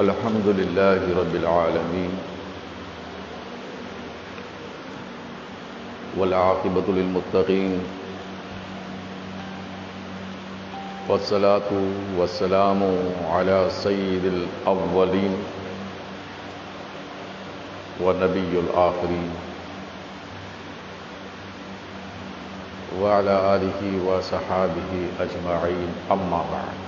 الحمد لله رب العالمين والعاقبة للمتقين والصلاة والسلام على سيد الأولين ونبي الآخرين وعلى آله وصحابه أجمعين أما بعد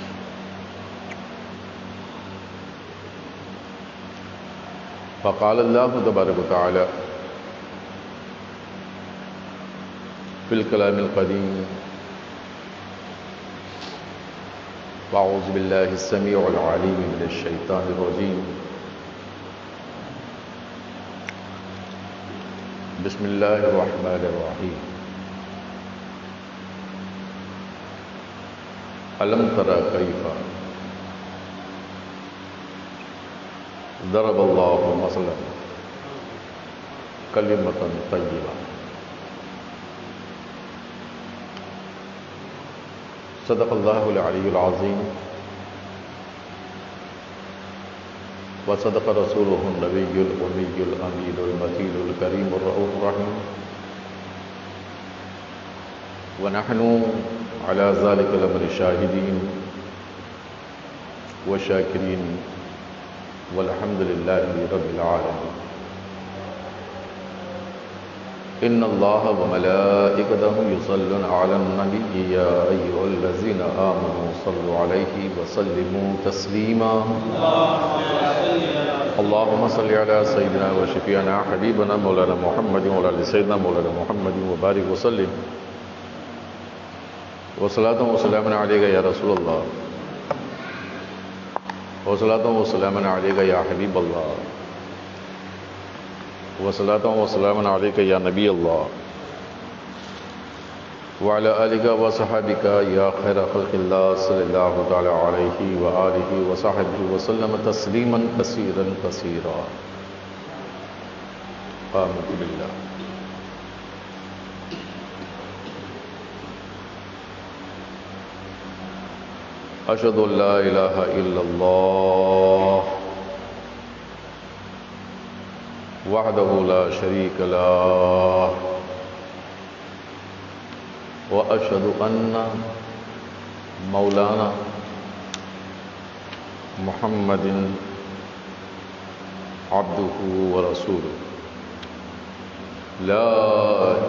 فقال الله تبارك وتعالى في الكلام القديم فأعوذ بالله السميع العليم من الشيطان الرجيم بسم الله الرحمن الرحيم ألم ترى كيف ضرب الله مثلا كلمة طيبة صدق الله العلي العظيم وصدق رسوله النبي الأمي الأمين المتين الكريم الرؤوف الرحيم ونحن على ذلك الأمر شاهدين وشاكرين والحمد لله رب العالمين إن الله وملائكته يصلون على النبي يا أيها الذين آمنوا صلوا عليه وسلموا تسليما اللهم صل على سيدنا وشفيعنا حبيبنا مولانا محمد وعلى آل سيدنا مولانا محمد وبارك وسلم وصلاة وسلام عليك يا رسول الله وصلاة وسلام عليك يا حبيب الله وصلاة وسلام عليك يا نبي الله وعلى آلك وصحابك يا خير خلق الله صلى الله تعالى عليه وآله وصحبه وسلم تسليما كثيرا كثيرا آمنت بالله أشهد أن لا إله إلا الله وحده لا شريك له وأشهد أن مولانا محمد عبده ورسوله لا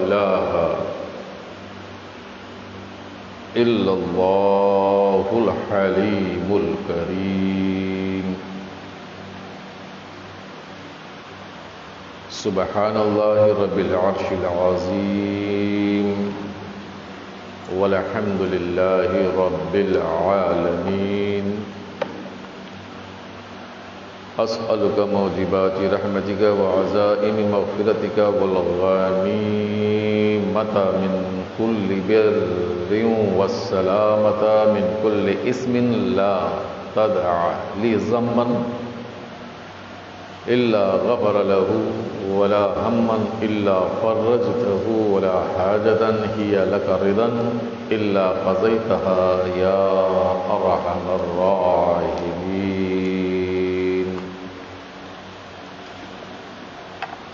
إله إلا الله الحليم الكريم سبحان الله رب العرش العظيم والحمد لله رب العالمين أسألك موجبات رحمتك وعزائم مغفرتك والغنيمة من كل بر والسلامة من كل اسم لا تدع لي ذنبا إلا غفر له ولا هما إلا فرجته ولا حاجة هي لك رضا إلا قضيتها يا أرحم الراحمين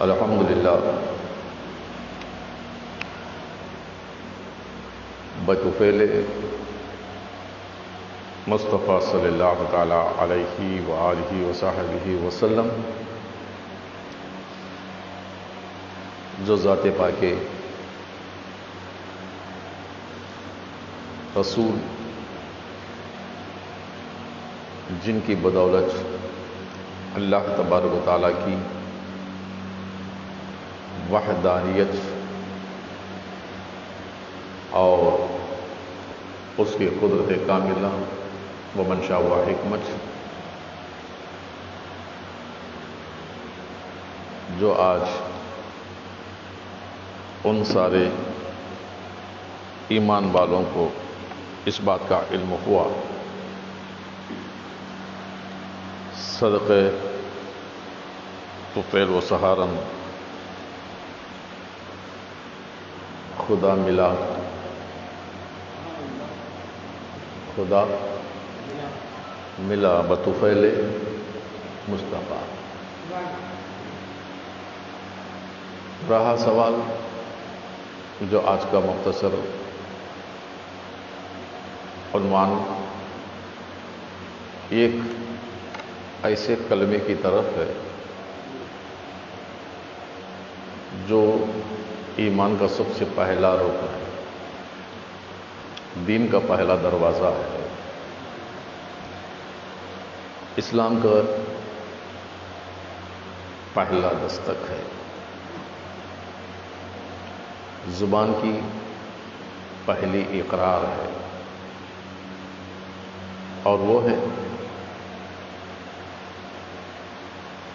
الحمد لله بطفیل مصطفیٰ صلی اللہ تعالی علیہ وآلہ وصحبہ وسلم جو ذات پاک رسول جن کی بدولت اللہ تبارک و تعالیٰ کی وحدانیت اور اس کی قدرت کاملہ و منشا و حکمت جو آج ان سارے ایمان والوں کو اس بات کا علم ہوا صدقے طفیل و سہارن خدا ملا خدا ملا بطفیل مصطفیٰ۔ رہا سوال جو آج کا مختصر عنوان ایک ایسے کلمے کی طرف ہے جو ایمان کا سب سے پہلا رکن ہے، دین کا پہلا دروازہ ہے، اسلام کا پہلا دستک ہے، زبان کی پہلی اقرار ہے، اور وہ ہے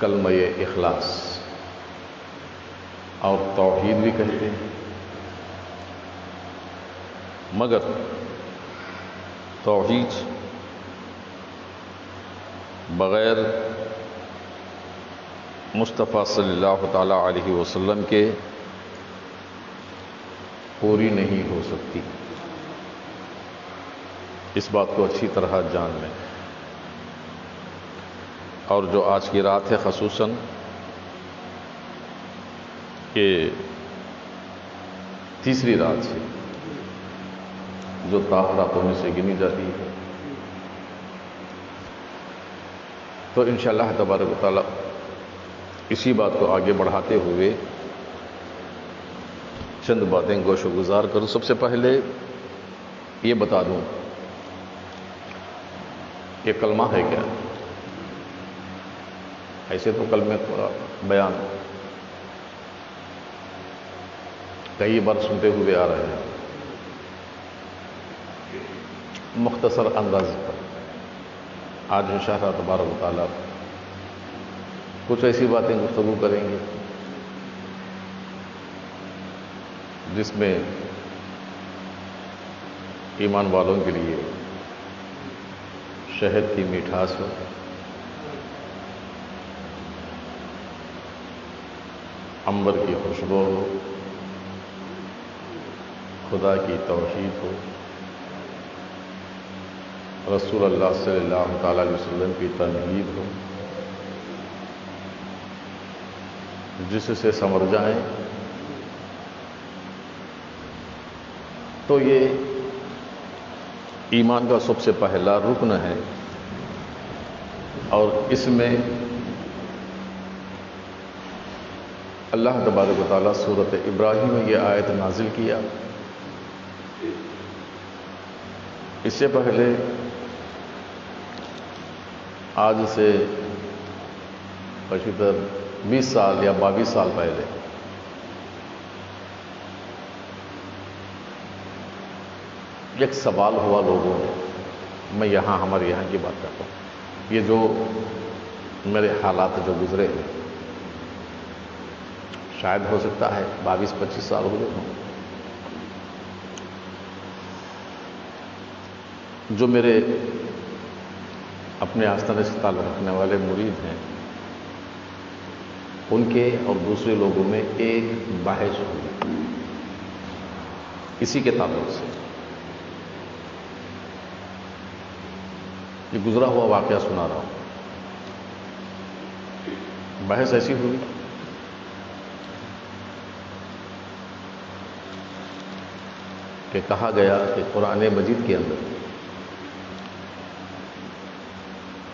کلمہ اخلاص، اور توحید بھی کہتے ہیں۔ مگر توحید بغیر مصطفیٰ صلی اللہ تعالی علیہ وسلم کے پوری نہیں ہو سکتی، اس بات کو اچھی طرح جان لیں۔ اور جو آج کی رات ہے خصوصاً کہ تیسری رات ہے جو طاہر راتوں میں سے گنی جاتی ہے، تو انشاءاللہ تبارک و تعالی اسی بات کو آگے بڑھاتے ہوئے چند باتیں گوش و گزار کروں۔ سب سے پہلے یہ بتا دوں کہ کلمہ ہے کیا۔ ایسے تو کلمے کا بیان کئی بار سنتے ہوئے آ رہے ہیں، مختصر انداز پر آج انشاءاللہ تبارک و تعالی کچھ ایسی باتیں گفتگو کریں گے جس میں ایمان والوں کے لیے شہد کی مٹھاس ہو، عنبر کی خوشبو ہو، خدا کی توحید ہو، رسول اللہ صلی اللہ تعالی علیہ وسلم کی تنہید ہو، جس سے سمر جائیں تو یہ ایمان کا سب سے پہلا رکن ہے۔ اور اس میں اللہ تبارک و تعالیٰ سورۃ ابراہیم میں یہ آیت نازل کیا۔ اس سے پہلے آج سے پچھتر 20 سال یا 22 سال پہلے ایک سوال ہوا لوگوں میں، میں ہمارے یہاں کی بات کرتا ہوں، یہ جو میرے حالات جو گزرے ہیں، شاید ہو سکتا ہے 22-25 سال ہو گئے ہوں، جو میرے اپنے آستانے سے تعلق رکھنے والے مرید ہیں، ان کے اور دوسرے لوگوں میں ایک بحث ہوئی اسی کے تعلق سے۔ یہ گزرا ہوا واقعہ سنا رہا ہوں۔ بحث ایسی ہوئی کہ کہا گیا کہ قرآن مجید کے اندر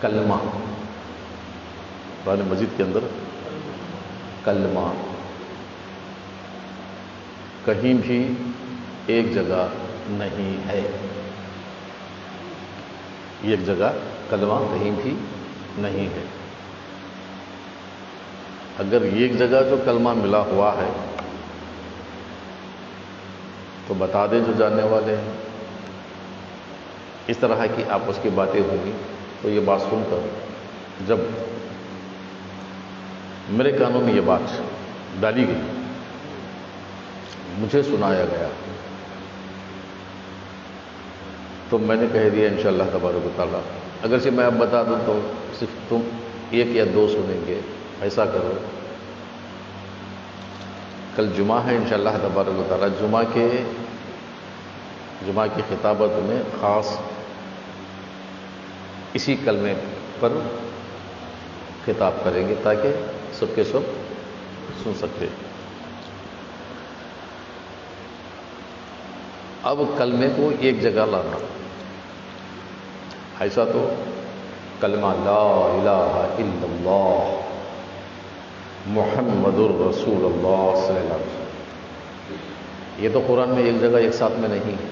کلمہ، قرآن مجید کے اندر کلمہ کہیں بھی ایک جگہ نہیں ہے، ایک جگہ کلمہ کہیں بھی نہیں ہے۔ اگر ایک جگہ جو کلمہ ملا ہوا ہے تو بتا دیں جو جاننے والے ہیں۔ اس طرح کی آپس کی باتیں ہوں گی تو یہ بات سن کر جب میرے کانوں میں یہ بات ڈالی گئی، مجھے سنایا گیا، تو میں نے کہہ دیا انشاءاللہ تبارک و تعالیٰ اگرچہ میں اب بتا دوں تو صرف تم 1 یا 2 سنیں گے، ایسا کرو کل جمعہ ہے انشاءاللہ تبارک و تعالیٰ، جمعہ کی خطابت میں خاص اسی کلمے پر خطاب کریں گے تاکہ سب کے سب سن سکتے۔ اب کلمے کو ایک جگہ لانا، ایسا تو کلمہ لا الہ الا اللہ محمد الرسول اللہ صلی اللہ علیہ وسلم، یہ تو قرآن میں ایک جگہ ایک ساتھ میں نہیں ہے،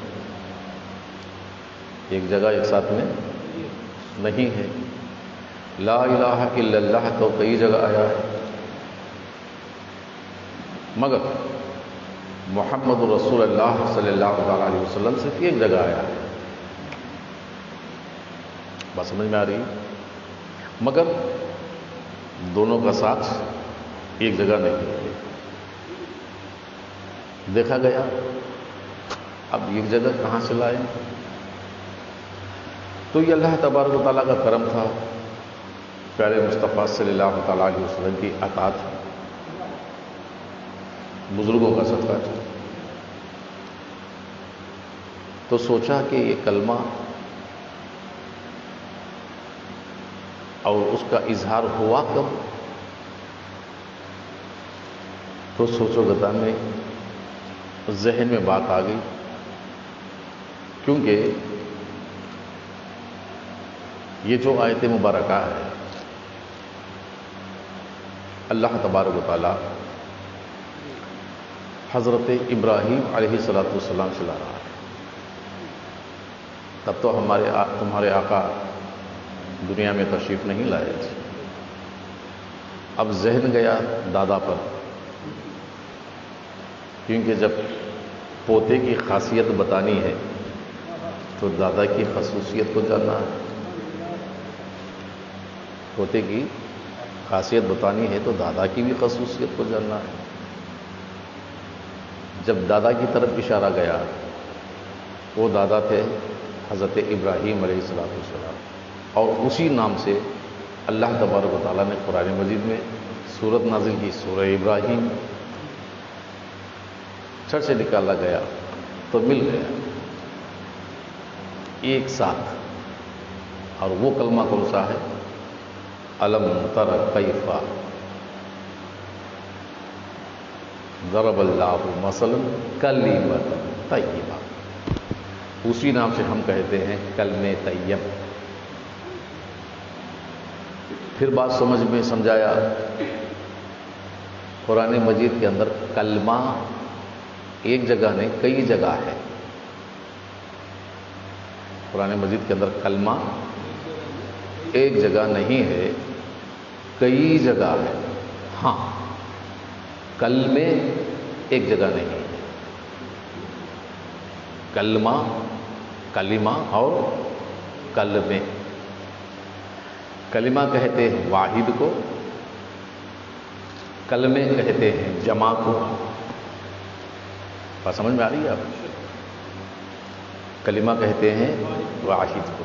ایک جگہ ایک ساتھ میں نہیں ہے۔ لا الہ الا اللہ تو کئی جگہ آیا ہے، مگر محمد رسول اللہ صلی اللہ علیہ وسلم صرف ایک جگہ آیا ہے۔ بات سمجھ میں آ رہی؟ مگر دونوں کا ساتھ ایک جگہ نہیں ہے۔ دیکھا گیا اب ایک جگہ کہاں سے لائے؟ تو یہ اللہ تبارک و تعالیٰ کا کرم تھا، پیارے مصطفیٰ صلی اللہ تعالیٰ علیہ وسلم کی عطا تھی، بزرگوں کا صدقہ تھا۔ تو سوچا کہ یہ کلمہ اور اس کا اظہار ہوا کب؟ تو سوچو گتا میں ذہن میں بات آ گئی، کیونکہ یہ جو آیت مبارکہ ہے اللہ تبارک و تعالی حضرت ابراہیم علیہ السلام سے لا رہا ہے۔ تب تو تمہارے آقا دنیا میں تشریف نہیں لائے تھے۔ اب ذہن گیا دادا پر، کیونکہ جب پوتے کی خاصیت بتانی ہے تو دادا کی خصوصیت کو جاننا ہے، پوتے کی خاصیت بتانی ہے تو دادا کی بھی خصوصیت کو جاننا ہے۔ جب دادا کی طرف اشارہ گیا، وہ دادا تھے حضرت ابراہیم علیہ السلام، اور اسی نام سے اللہ تبارک و تعالیٰ نے قرآن مجید میں سورت نازل کی، سورہ ابراہیم۔ چھڑ سے نکالا گیا تو مل گیا ایک ساتھ، اور وہ کلمہ کون سا ہے؟ الم تر کیف ضرب اللہ مثلا کلمۃ طیبہ، اسی نام سے ہم کہتے ہیں کلمہ طیب۔ پھر بات سمجھ میں سمجھایا، قرآن مجید کے اندر کلمہ ایک جگہ نہیں کئی جگہ ہے۔ قرآن مجید کے اندر کلمہ ایک جگہ نہیں ہے، کئی جگہ ہے۔ ہاں، کلمے ایک جگہ نہیں ہے، کلمہ، کلمہ اور کلمے۔ کلمہ کہتے ہیں واحد کو، کلمے کہتے ہیں جمع کو۔ بات سمجھ میں آ رہی ہے آپ؟ کلمہ کہتے ہیں واحد کو،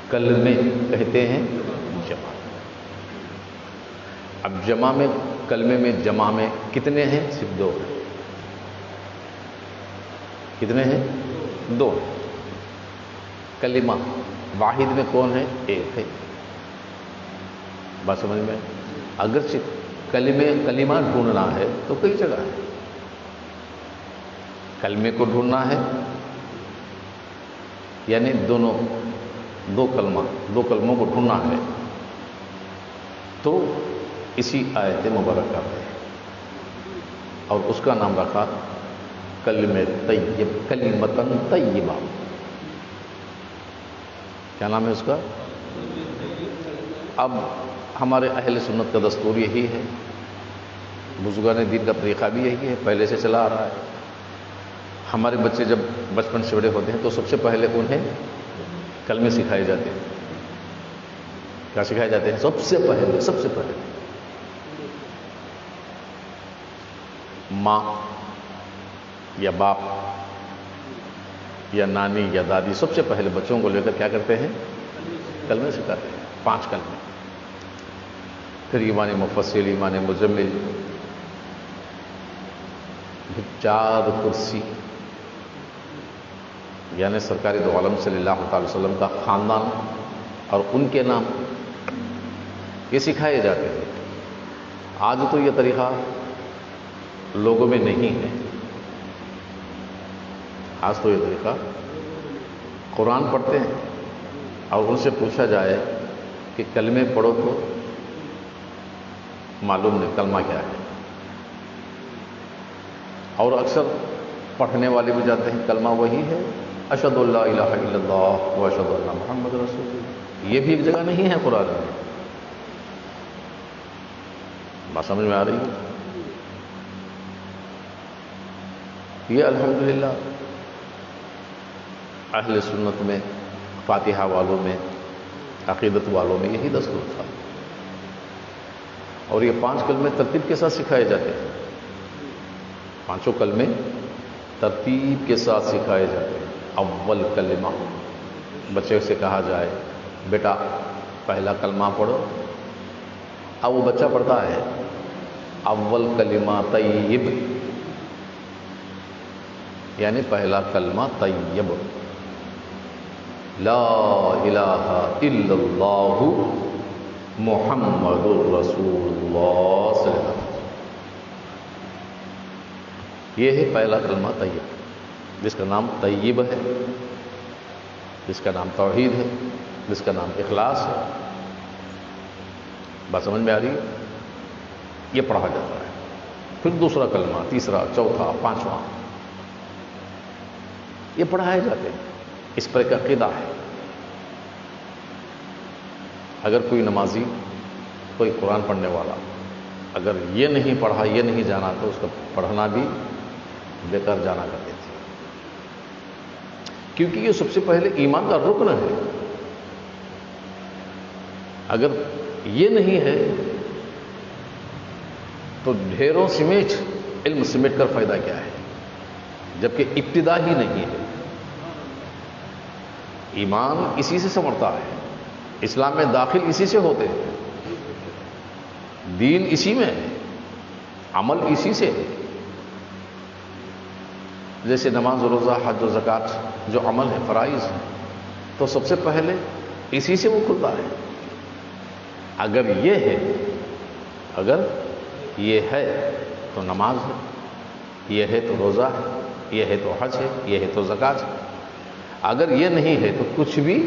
کلمے کہتے ہیں جمع۔ اب جمع میں، کلمے میں جمع میں کتنے ہیں؟ صرف دو ہیں۔ کتنے ہیں؟ دو۔ کلمہ واحد میں کون ہے؟ ایک ہے۔ بات سمجھ میں؟ اگرچہ کلمہ ڈھونڈنا ہے تو کئی جگہ ہے، کلمے کو ڈھونڈنا ہے یعنی دو کلموں کو ڈھونڈنا ہے تو اسی آیت مبارکہ میں، اور اس کا نام رکھا کلمہ طیب، کلمۃ طیبہ۔ کیا نام ہے اس کا؟ اب ہمارے اہل سنت کا دستور یہی ہے، بزرگان دین کا طریقہ بھی یہی ہے، پہلے سے چلا آ رہا ہے۔ ہمارے بچے جب بچپن سے بڑے ہوتے ہیں تو سب سے پہلے انہیں کلمے سکھائے جاتے ہیں۔ کیا سکھائے جاتے ہیں؟ سب سے پہلے ماں یا باپ یا نانی یا دادی سب سے پہلے بچوں کو لے کر کیا کرتے ہیں؟ کلمے سکھاتے ہیں، 5 کلمے۔ پھر ایمان مفصل، ایمان مجمل، پھر 4 کرسی، یعنی سرکار دو عالم صلی اللہ علیہ وسلم کا خاندان اور ان کے نام، یہ سکھائے جاتے تھے. آج تو یہ طریقہ لوگوں میں نہیں ہے. آج تو یہ طریقہ قرآن پڑھتے ہیں اور ان سے پوچھا جائے کہ کلمے پڑھو تو معلوم نہیں کلمہ کیا ہے. اور اکثر پڑھنے والے بھی جاتے ہیں کلمہ وہی ہے اشہد ان لا الہ الا اللہ و اشہد ان محمد رسول اللہ. یہ بھی ایک جگہ نہیں ہے قرآن میں. بات سمجھ میں آ رہی ہے؟ یہ الحمدللہ اہل سنت میں، فاتحہ والوں میں، عقیدت والوں میں یہی دستور تھا. اور یہ 5 کلمے ترتیب کے ساتھ سکھائے جاتے ہیں. 5 کلمے ترتیب کے ساتھ سکھائے جاتے ہیں. اول کلمہ بچے سے کہا جائے بیٹا پہلا کلمہ پڑھو. اب وہ بچہ پڑھتا ہے اول کلمہ طیب، یعنی پہلا کلمہ طیب، لا الہ الا اللہ محمد الرسول اللہ صلی اللہ علیہ وسلم. یہ ہے پہلا کلمہ طیب، جس کا نام طیب ہے، جس کا نام توحید ہے، جس کا نام اخلاص ہے. بات سمجھ میں آ رہی ہے؟ یہ پڑھا جاتا ہے. پھر دوسرا کلمہ، تیسرا، چوتھا، 5واں یہ پڑھائے جاتے ہیں. اس پر ایک عقیدہ ہے. اگر کوئی نمازی، کوئی قرآن پڑھنے والا اگر یہ نہیں پڑھا، یہ نہیں جانا تو اس کا پڑھنا بھی بیکار جانا کرتے تھے. کیونکہ یہ سب سے پہلے ایمان کا رکن ہے. اگر یہ نہیں ہے تو ڈھیروں سمیٹ علم سمیٹ کر فائدہ کیا ہے، جبکہ ابتدا ہی نہیں ہے. ایمان اسی سے سنورتا ہے، اسلام میں داخل اسی سے ہوتے ہیں، دین اسی میں ہے، عمل اسی سے ہے. جیسے نماز و روزہ، حج و زکوٰۃ جو عمل ہے، فرائض ہے، تو سب سے پہلے اسی سے وہ کھلتا ہے. اگر یہ ہے تو نماز ہے، یہ ہے تو روزہ ہے، یہ ہے تو حج ہے، یہ ہے تو زکوٰۃ ہے. اگر یہ نہیں ہے تو کچھ بھی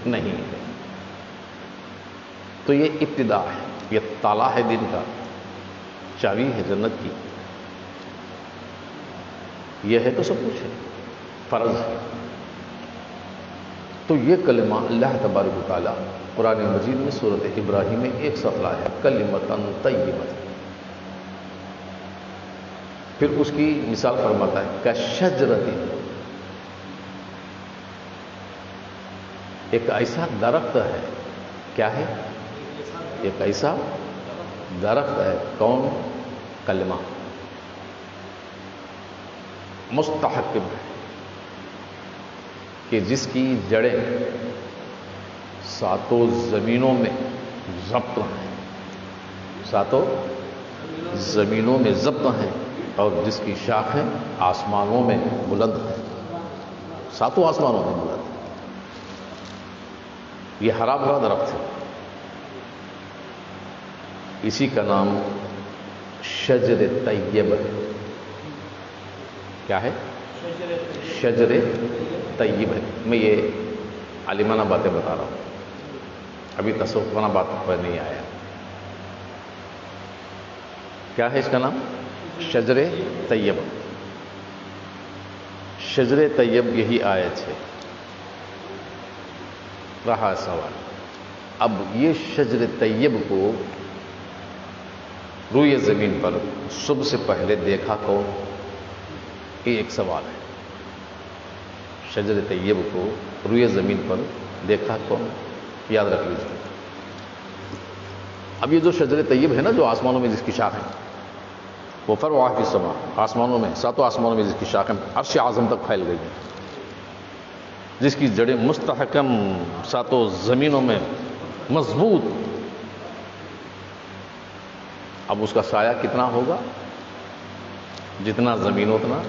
نہیں ہے. تو یہ ابتدا ہے، یہ تالا ہے دین کا، چابی ہے جنت کی. یہ ہے تو سب کچھ ہے، فرض ہے. تو یہ کلمہ اللہ تبارک و تعالیٰ قرآن مجید میں سورۃ ابراہیم میں ایک سفلہ ہے، کلمۃ طیبۃ. پھر اس کی مثال فرماتا ہے کشجرۃ، ایک ایسا درخت ہے. کیا ہے؟ ایک ایسا درخت ہے. کون؟ کلمہ. مستحکم ہے کہ جس کی جڑیں 7 زمینوں میں ضبط ہیں، 7 زمینوں میں ضبط ہیں، اور جس کی شاخیں آسمانوں میں بلند ہیں، 7 آسمانوں میں بلند ہیں. یہ ہرا بھرا درخت ہے. اسی کا نام شجر طیب ہے. کیا ہے؟ شجر طیب ہے. میں یہ عالمانہ باتیں بتا رہا ہوں، ابھی تصوفانہ بات پر نہیں آیا. کیا ہے اس کا نام؟ شجر طیب. شجر طیب یہی آیت ہے. رہا سوال، اب یہ شجر طیب کو روئے زمین پر صبح سے پہلے دیکھا کون؟ یہ ایک سوال ہے. شجر طیب کو روئے زمین پر دیکھا کون؟ یاد رکھ لیجیے. اب یہ جو شجر طیب ہے نا، جو آسمانوں میں جس کی شاخ ہے، وہ فرع فی السماء، آسمانوں میں 7 آسمانوں میں جس کی شاخیں عرش اعظم تک پھیل گئی ہیں، جس کی جڑیں مستحکم 7 زمینوں میں مضبوط. اب اس کا سایہ کتنا ہوگا؟ جتنا زمین اتنا،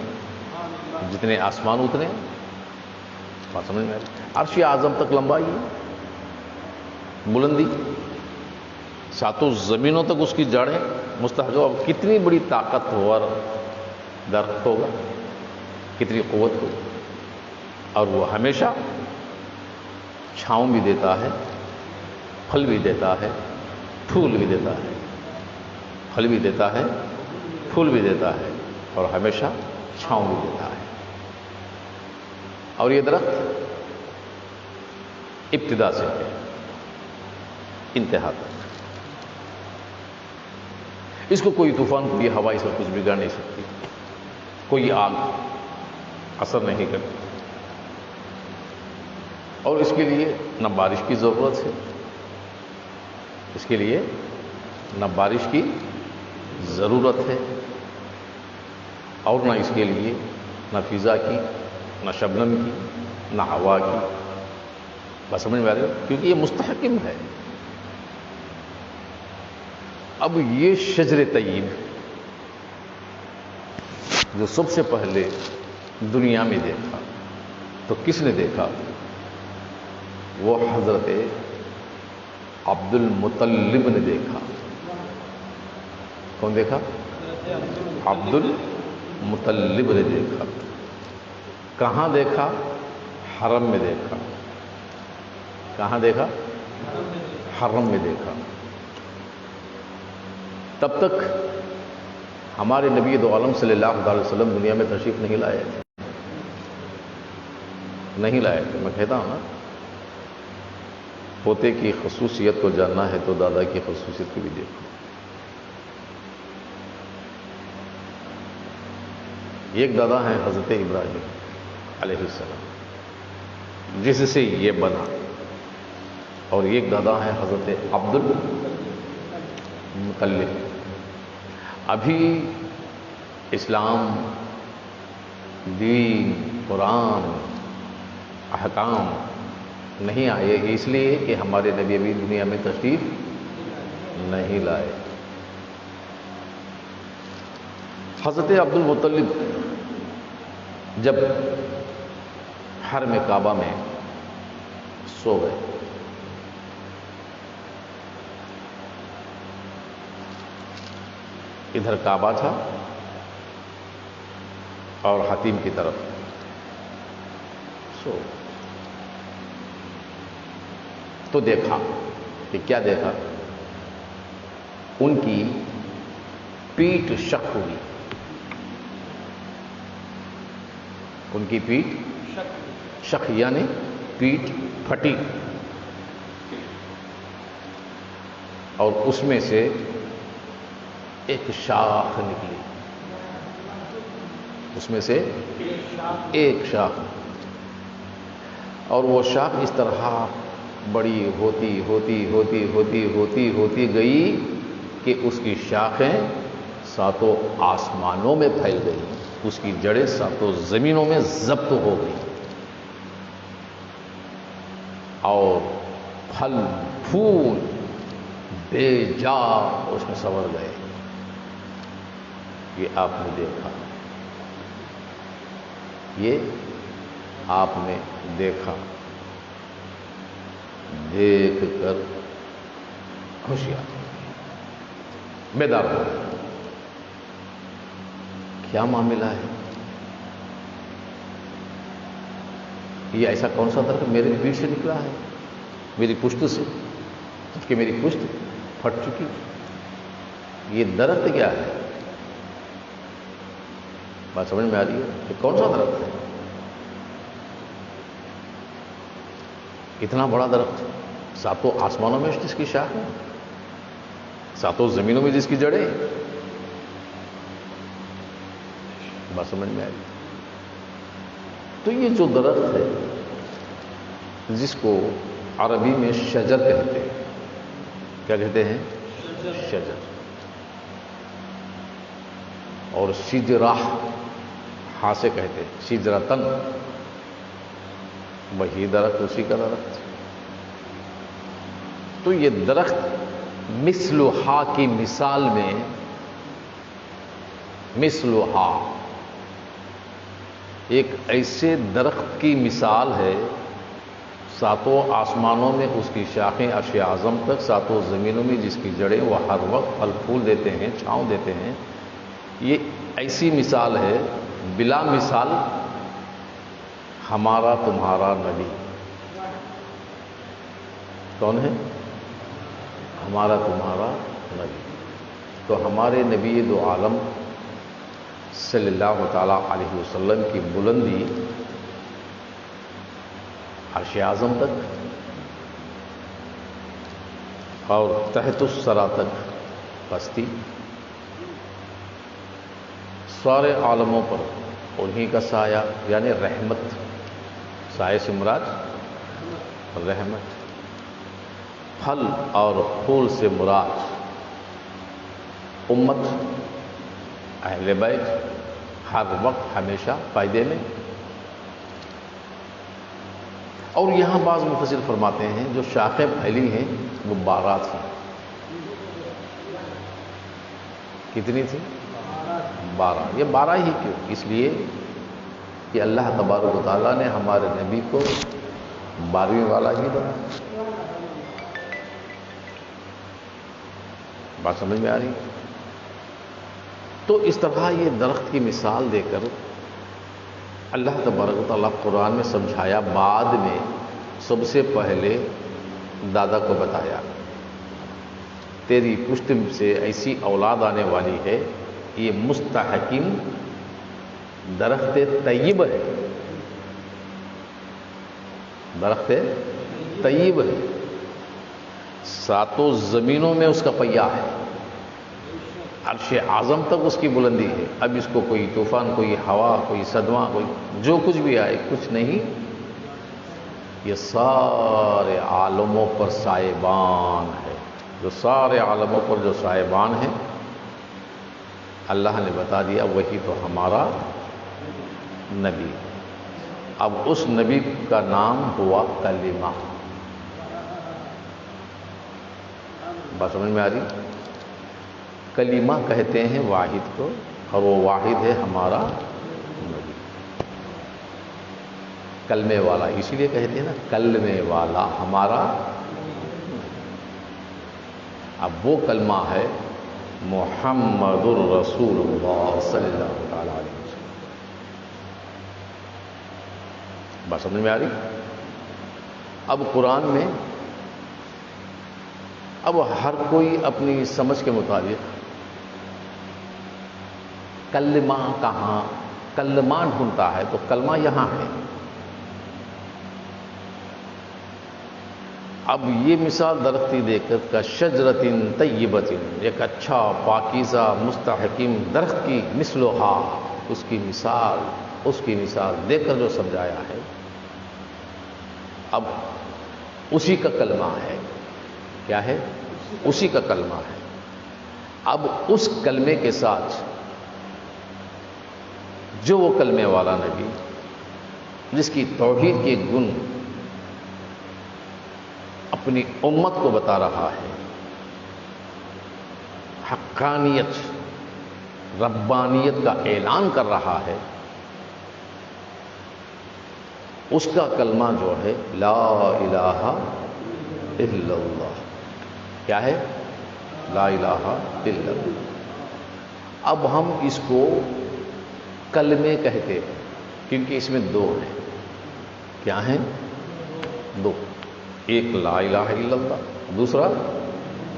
جتنے آسمان اتنے. بات سمجھ میں؟ عرش اعظم تک لمبائی، بلندی. ساتوں زمینوں تک اس کی جڑیں مستحکم. اب کتنی بڑی طاقتور درخت ہوگا، کتنی قوت ہوگی. اور وہ ہمیشہ چھاؤں بھی دیتا ہے، پھل بھی دیتا ہے، پھول بھی دیتا ہے. پھل بھی دیتا ہے، پھول بھی دیتا ہے، اور ہمیشہ چھاؤں بھی دیتا ہے. اور یہ درخت ابتدا سے ہے انتہا تک. اس کو کوئی طوفان، کوئی ہوا اس میں کچھ بگاڑ نہیں سکتی، کوئی آگ اثر نہیں کرتی. اور اس کے لیے نہ بارش کی ضرورت ہے، اس کے لیے نہ بارش کی ضرورت ہے، اور نہ اس کے لیے نہ فضا کی، نہ شبنم کی، نہ ہوا کی. بس سمجھ میں آ رہی ہے؟ کیونکہ یہ مستحکم ہے. اب یہ شجر طیب جو سب سے پہلے دنیا میں دیکھا تو کس نے دیکھا؟ وہ حضرت عبد المطلب نے دیکھا. کون دیکھا؟ عبد المطلب نے دیکھا. کہاں دیکھا؟ حرم میں دیکھا. کہاں دیکھا؟ حرم میں دیکھا. تب تک ہمارے نبی دو عالم صلی اللہ علیہ وسلم دنیا میں تشریف نہیں لائے تھے. نہیں لائے تھے. میں کہتا ہوں نا، پوتے کی خصوصیت کو جاننا ہے تو دادا کی خصوصیت کو بھی دیکھو. ایک دادا ہیں حضرت ابراہیم علیہ السلام، جس سے یہ بنا، اور ایک دادا ہیں حضرت عبد المطلب. ابھی اسلام، دین، قرآن، احکام نہیں آئے، اس لیے کہ ہمارے نبی ابھی دنیا میں تشریف نہیں لائے. حضرت عبد المطلب جب حرم کعبہ میں سو گئے، ادھر کعبہ تھا اور حتیم کی طرف سو. تو دیکھا کہ کیا دیکھا؟ ان کی پیٹھ شق ہوئی. ان کی پیٹھ شق یعنی پیٹھ پھٹی، اور اس میں سے ایک شاخ نکلی. اس میں سے ایک شاخ، اور وہ شاخ اس طرح بڑی ہوتی ہوتی ہوتی ہوتی ہوتی ہوتی گئی کہ اس کی شاخیں ساتوں آسمانوں میں پھیل گئی، اس کی جڑیں ساتوں زمینوں میں ضبط ہو گئی، اور پھل پھول بے جا اس میں سنور گئے. یہ آپ نے دیکھا، یہ آپ نے دیکھا. دیکھ کر خوشیاں بیدار ہو گئے. کیا معاملہ ہے؟ یہ ایسا کون سا درخت میرے پیٹ سے نکلا ہے، میری پشت سے، کہ میری پشت پھٹ چکی؟ یہ درخت کیا ہے؟ بات سمجھ میں آ رہی ہے؟ یہ کون سا درخت ہے؟ اتنا بڑا درخت، ساتوں آسمانوں میں جس کی شاخ ہے، ساتوں زمینوں میں جس کی جڑیں. بات سمجھ میں آئی؟ تو یہ جو درخت ہے جس کو عربی میں شجر کہتے ہیں، کیا کہتے ہیں؟ شجر. اور شجرہ ہاں سے کہتے ہیں، شجرتن، وہی درخت، اسی کا درخت. تو یہ درخت مثلھا کی مثال میں، مثلھا ایک ایسے درخت کی مثال ہے ساتوں آسمانوں میں اس کی شاخیں عرش اعظم تک، ساتوں زمینوں میں جس کی جڑیں وہ ہر وقت پھل پھول دیتے ہیں، چھاؤں دیتے ہیں. یہ ایسی مثال ہے بلا مثال ہمارا تمہارا نبی. کون ہے؟ ہمارا تمہارا نبی. تو ہمارے نبی دو عالم صلی اللہ تعالی علیہ وسلم کی بلندی عرش اعظم تک اور تحت الثری تک پستی، سارے عالموں پر انہی کا سایہ یعنی رحمت. سایہ سے مراد رحمت. پھل اور پھول سے مراد امت اہل بیت ہر وقت ہمیشہ فائدے میں. اور یہاں بعض مفسر فرماتے ہیں جو شاخیں پھیلی ہیں وہ 12 تھیں. کتنی تھی؟ 12. یہ 12 ہی کیوں؟ اس لیے کہ اللہ تبارک و تعالیٰ نے ہمارے نبی کو 12ویں والا ہی بنایا. بات سمجھ میں آ رہی؟ تو اس طرح یہ درخت کی مثال دے کر اللہ تبارک و تعالیٰ قرآن میں سمجھایا، بعد میں سب سے پہلے دادا کو بتایا تیری پشت سے ایسی اولاد آنے والی ہے، یہ مستحکم درخت طیب ہے. درخت طیب ہے، ساتوں زمینوں میں اس کا پیا ہے، عرش اعظم تک اس کی بلندی ہے. اب اس کو کوئی طوفان، کوئی ہوا، کوئی صدمہ، کوئی جو کچھ بھی آئے کچھ نہیں. یہ سارے عالموں پر سائبان ہے. جو سارے عالموں پر جو سائبان ہیں اللہ نے بتا دیا وہی تو ہمارا نبی. اب اس نبی کا نام ہوا کلمہ. بات سمجھ میں آ رہی؟ کلمہ کہتے ہیں واحد کو، اور وہ واحد ہے ہمارا نبی، کلمے والا. اسی لیے کہتے ہیں نا کلمے والا ہمارا. اب وہ کلمہ ہے محمد الرسول اللہ صلی اللہ تعالی علیہ وسلم. بات سمجھ میں آ رہی؟ اب قرآن میں اب ہر کوئی اپنی سمجھ کے مطابق کلمہ کہاں، کلمہ ڈھونڈتا ہے تو کلمہ یہاں ہے. اب یہ مثال درختی دے کر کا شجرۃ طیبۃ، ایک اچھا پاکیزہ مستحکم درخت کی مثلھا، اس کی مثال دے کر جو سمجھایا ہے. اب اسی کا کلمہ ہے. کیا ہے؟ اسی کا کلمہ ہے. اب اس کلمے کے ساتھ جو وہ کلمے والا نبی جس کی توحید کے گن اپنی امت کو بتا رہا ہے، حقانیت ربانیت کا اعلان کر رہا ہے، اس کا کلمہ جو ہے لا الہ الا اللہ. کیا ہے؟ لا الہ الا اللہ. اب ہم اس کو کلمے کہتے ہیں کیونکہ اس میں 2 ہیں. کیا ہیں؟ 2. ایک لا الہ الا اللہ، دوسرا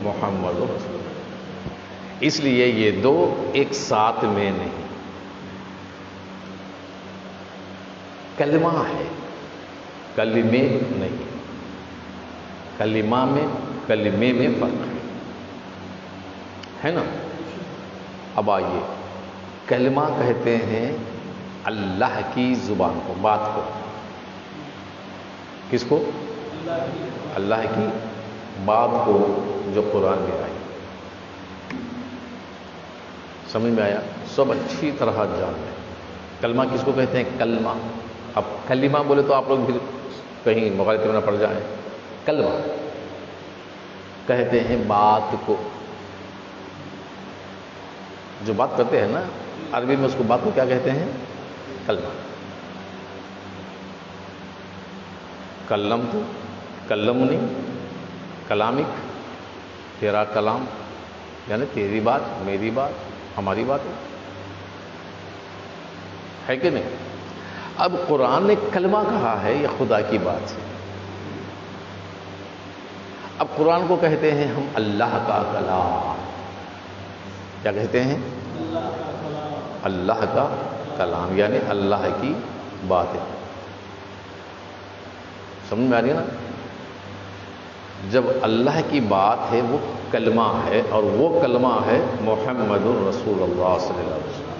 محمد رسول اللہ. اس لیے یہ 2 ایک ساتھ میں نہیں، کلمہ ہے، کلمے نہیں. کلمہ میں کلمے میں فرق ہے نا. اب آئیے، کلمہ کہتے ہیں اللہ کی زبان کو، بات کو. کس کو؟ اللہ کی بات کو جو قرآن میں آئی. سمجھ میں آیا؟ سب اچھی طرح جان لیں کلمہ کس کو کہتے ہیں. کلمہ. اب کلمہ بولے تو آپ لوگ بھی کہیں مغالطے میں نہ پڑ جائیں. کلمہ کہتے ہیں بات کو، جو بات کرتے ہیں نا عربی میں اس کو بات کو کیا کہتے ہیں؟ کلمہ. کلم تو کلمنی، کلامک، تیرا کلام، یعنی تیری بات، میری بات، ہماری بات ہے کہ نہیں؟ اب قرآن نے کلمہ کہا ہے، یہ خدا کی بات ہے۔ اب قرآن کو کہتے ہیں ہم اللہ کا کلام۔ کیا کہتے ہیں؟ اللہ کا کلام، یعنی اللہ کی بات ہے۔ سمجھ میں آ رہی ہے نا؟ جب اللہ کی بات ہے وہ کلمہ ہے، اور وہ کلمہ ہے محمد الرسول اللہ صلی اللہ علیہ وسلم۔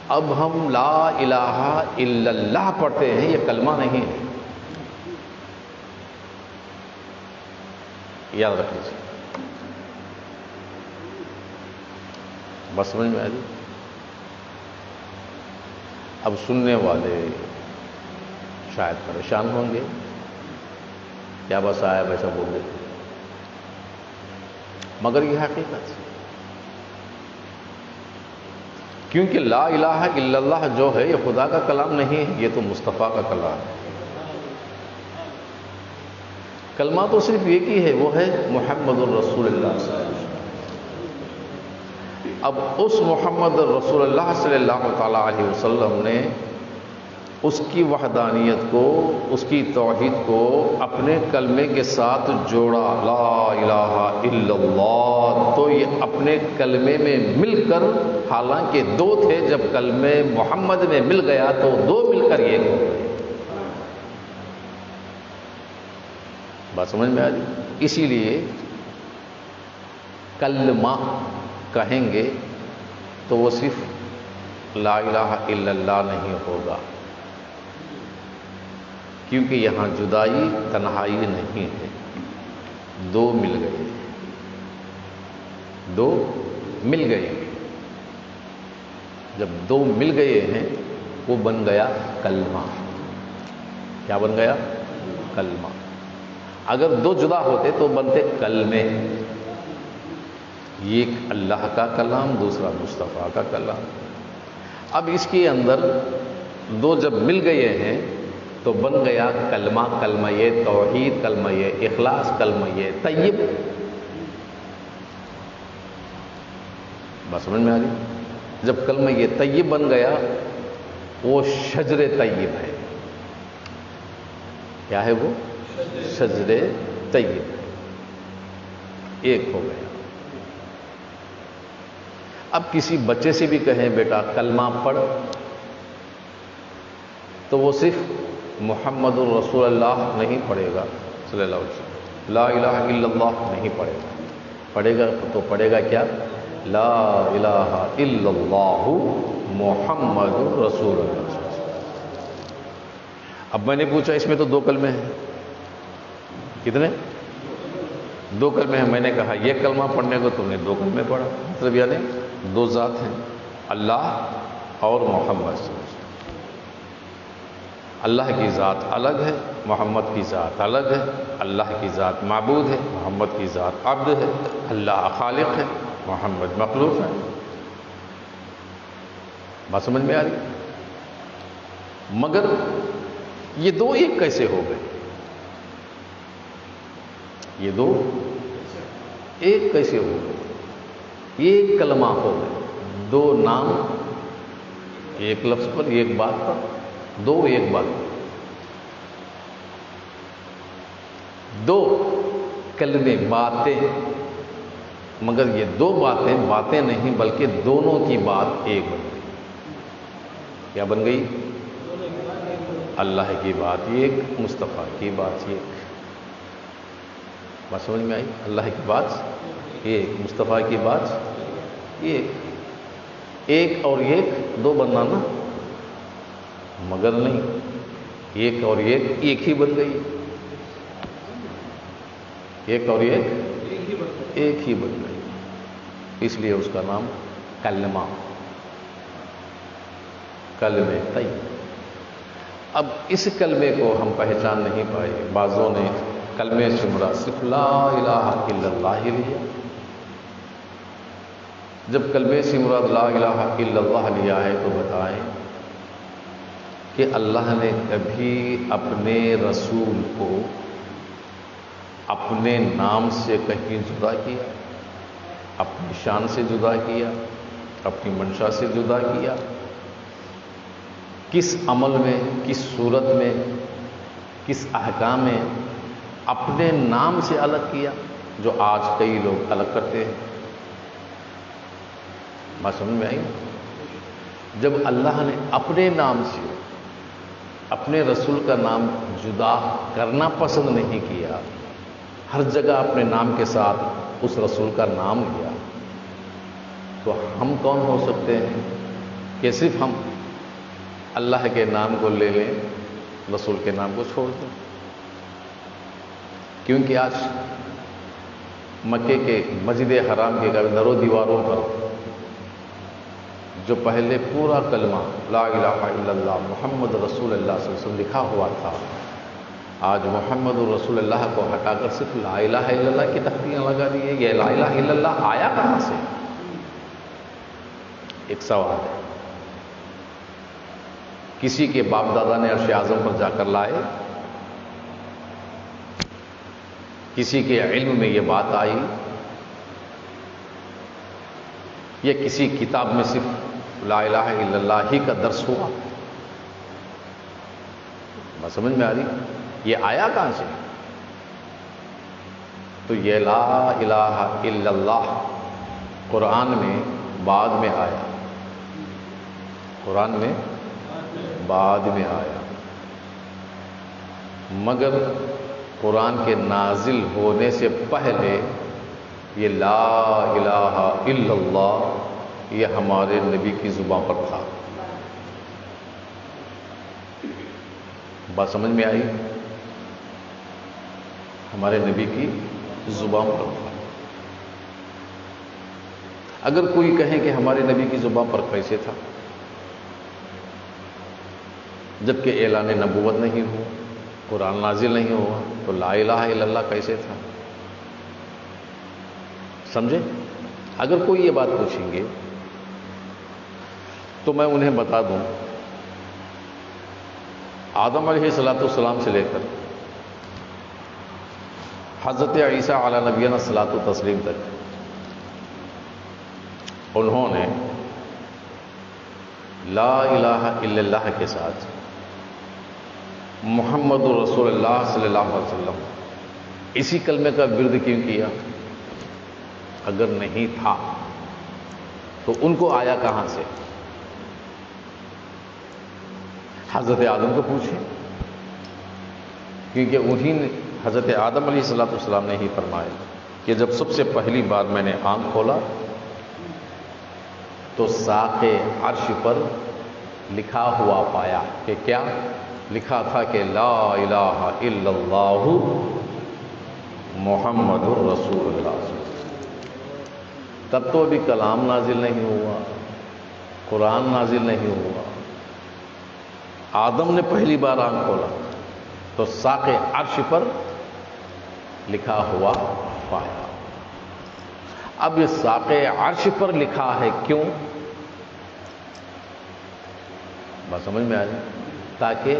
اب ہم لا الہ الا اللہ پڑھتے ہیں، یہ کلمہ نہیں ہے، یاد رکھ لیجیے۔ بس سمجھ میں آ جائے۔ اب سننے والے شاید پریشان ہوں گے، کیا بس آیا ویسا بول دیتے، مگر یہ حقیقت ہے، کیونکہ لا الہ الا اللہ جو ہے یہ خدا کا کلام نہیں ہے، یہ تو مصطفیٰ کا کلام ہے۔ کلمہ تو صرف ایک ہی ہے، وہ ہے محمد الرسول اللہ صلی اللہ علیہ وسلم۔ اب اس محمد الرسول اللہ صلی اللہ تعالی علیہ وسلم نے اس کی وحدانیت کو، اس کی توحید کو اپنے کلمے کے ساتھ جوڑا، لا الہ الا اللہ، تو یہ اپنے کلمے میں مل کر، حالانکہ دو تھے، جب کلمے محمد میں مل گیا تو دو مل کر ایک ہو گئے۔ بات سمجھ میں آ رہی؟ اسی لیے کلمہ کہیں گے تو وہ صرف لا الہ الا اللہ نہیں ہوگا، کیونکہ یہاں جدائی، تنہائی نہیں ہے، دو مل گئے، دو مل گئے ہیں۔ جب دو مل گئے ہیں وہ بن گیا کلمہ۔ کیا بن گیا؟ کلمہ۔ اگر دو جدا ہوتے تو بنتے کلمے، ایک اللہ کا کلام، دوسرا مصطفیٰ کا کلام۔ اب اس کے اندر دو جب مل گئے ہیں تو بن گیا کلمہ، کلمہ توحید، کلمہ اخلاص، کلمہ طیب۔ بات سمجھ میں آ رہی؟ جب کلمہ طیب بن گیا وہ شجر طیب ہے۔ کیا ہے وہ؟ شجر طیب، ایک ہو گیا۔ اب کسی بچے سے بھی کہیں بیٹا کلمہ پڑھ، تو وہ صرف محمد الرسول اللہ نہیں پڑھے گا صلی اللہ علیہ وسلم، لا الہ الا اللہ نہیں پڑھے گا، پڑھے گا تو پڑھے گا کیا؟ لا الہ الا اللہ محمد الرسول اللہ۔ اب میں نے پوچھا اس میں تو دو کلمے ہیں، کتنے؟ دو کلمے ہیں۔ میں نے کہا یہ کلمہ پڑھنے کو تم نے دو کلمے پڑھا، مطلب یعنی دو ذات ہیں، اللہ اور محمد صلی اللہ علیہ وسلم۔ اللہ کی ذات الگ ہے، محمد کی ذات الگ ہے۔ اللہ کی ذات معبود ہے، محمد کی ذات عبد ہے۔ اللہ خالق ہے، محمد مخلوق ہے۔ بات سمجھ میں آ رہی؟ مگر یہ دو ایک کیسے ہو گئے؟ یہ دو ایک کیسے ہو گئے؟ ایک کلمہ ہو گئے، دو نام ایک لفظ پر، ایک بات پر، دو ایک بات پر، دو کلمے باتیں، مگر یہ دو باتیں نہیں بلکہ دونوں کی بات ایک بن گئی۔ کیا بن گئی؟ اللہ کی بات ایک، مصطفیٰ کی بات ایک۔ بات سمجھ میں آئی؟ اللہ کی بات ایک، مصطفیٰ کی بات ایک۔ ایک اور ایک دو بننا نا، مگر نہیں، ایک اور ایک ہی بن گئی۔ ایک اور ایک ہی بن گئی، اس لیے اس کا نام کلمہ، کلمہ طیب۔ اب اس کلمے کو ہم پہچان نہیں پائے، بعضوں نے کلمے سے مراد صرف لا الہ الا اللہ ہی لیا۔ جب کلمے سے مراد لا الہ الا اللہ لیا ہے تو بتائیں کہ اللہ نے کبھی اپنے رسول کو اپنے نام سے کہیں جدا کیا، اپنی شان سے جدا کیا، اپنی منشا سے جدا کیا؟ کس عمل میں، کس صورت میں، کس احکام میں اپنے نام سے الگ کیا جو آج کئی لوگ الگ کرتے ہیں؟ بات سمجھ میں آئی؟ جب اللہ نے اپنے نام سے اپنے رسول کا نام جدا کرنا پسند نہیں کیا، ہر جگہ اپنے نام کے ساتھ اس رسول کا نام لیا، تو ہم کون ہو سکتے ہیں کہ صرف ہم اللہ کے نام کو لے لیں، رسول کے نام کو چھوڑ دیں؟ کیونکہ آج مکے کے مسجد حرام کے درو دیواروں پر جو پہلے پورا کلمہ لا الہ الا اللہ محمد رسول اللہ صلی اللہ علیہ وسلم لکھا ہوا تھا، آج محمد رسول اللہ کو ہٹا کر صرف لا الہ الا اللہ کی تختیاں لگا دی ہے۔ یہ لا الہ الا اللہ آیا کہاں سے؟ ایک سوال ہے۔ کسی کے باپ دادا نے عرش اعظم پر جا کر لائے؟ کسی کے علم میں یہ بات آئی؟ یا کسی کتاب میں صرف لا الہ الا اللہ ہی کا درس ہوا؟ بات سمجھ میں آ رہی؟ یہ آیا کہاں سے؟ تو یہ لا الہ الا اللہ قرآن میں بعد میں آیا، قرآن میں بعد میں آیا، مگر قرآن کے نازل ہونے سے پہلے یہ لا الہ الا اللہ یہ ہمارے نبی کی زبان پر تھا۔ بات سمجھ میں آئی؟ ہمارے نبی کی زبان پر تھا۔ اگر کوئی کہے کہ ہمارے نبی کی زبان پر کیسے تھا جبکہ اعلان نبوت نہیں ہوا، قرآن نازل نہیں ہوا، تو لا الہ الا اللہ کیسے تھا؟ سمجھے؟ اگر کوئی یہ بات پوچھیں گے تو میں انہیں بتا دوں، آدم علیہ السلام سے لے کر حضرت عیسیٰ علی نبینا الصلاۃ والتسلیم تک انہوں نے لا الہ الا اللہ کے ساتھ محمد رسول اللہ صلی اللہ علیہ وسلم اسی کلمے کا ورد کیوں کیا؟ اگر نہیں تھا تو ان کو آیا کہاں سے؟ حضرت آدم کو پوچھیں، کیونکہ انہی نے حضرت آدم علیہ السلام نے ہی فرمایا کہ جب سب سے پہلی بار میں نے آنکھ کھولا تو ساق عرش پر لکھا ہوا پایا کہ کیا لکھا تھا؟ کہ لا الہ الا اللہ محمد الرسول اللہ۔ تب تو ابھی کلام نازل نہیں ہوا، قرآن نازل نہیں ہوا، آدم نے پہلی بار آنکھ کھولا تو ساق عرش پر لکھا ہوا پایا۔ اب یہ ساق عرش پر لکھا ہے کیوں؟ بات سمجھ میں آ رہی؟ تاکہ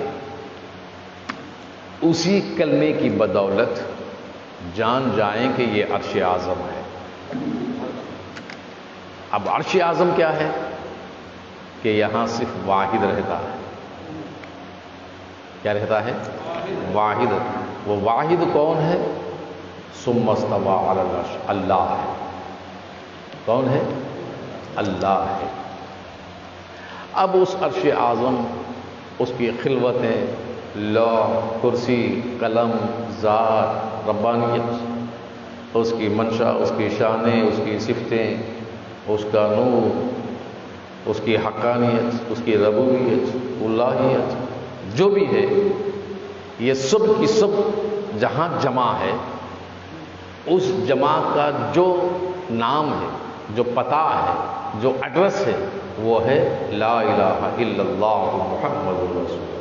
اسی کلمے کی بدولت جان جائیں کہ یہ عرش اعظم ہے۔ اب عرش اعظم کیا ہے؟ کہ یہاں صرف واحد رہتا ہے۔ کیا رہتا ہے؟ واحد۔ وہ واحد کون ہے؟ ثم استوى علی العرش، اللہ ہے۔ کون ہے؟ اللہ ہے۔ اب اس عرش اعظم، اس کی خلوتیں، لوح، کرسی، قلم، ذات، ربانیت، اس کی منشا، اس کی شانیں، اس کی صفتیں، اس کا نور، اس کی حقانیت، اس کی ربوبیت، الہیت، جو بھی ہے، یہ سب کی سب جہاں جمع ہے، اس جمع کا جو نام ہے، جو پتہ ہے، جو ایڈریس ہے، وہ ہے لا الہ الا اللہ محمد رسول اللہ۔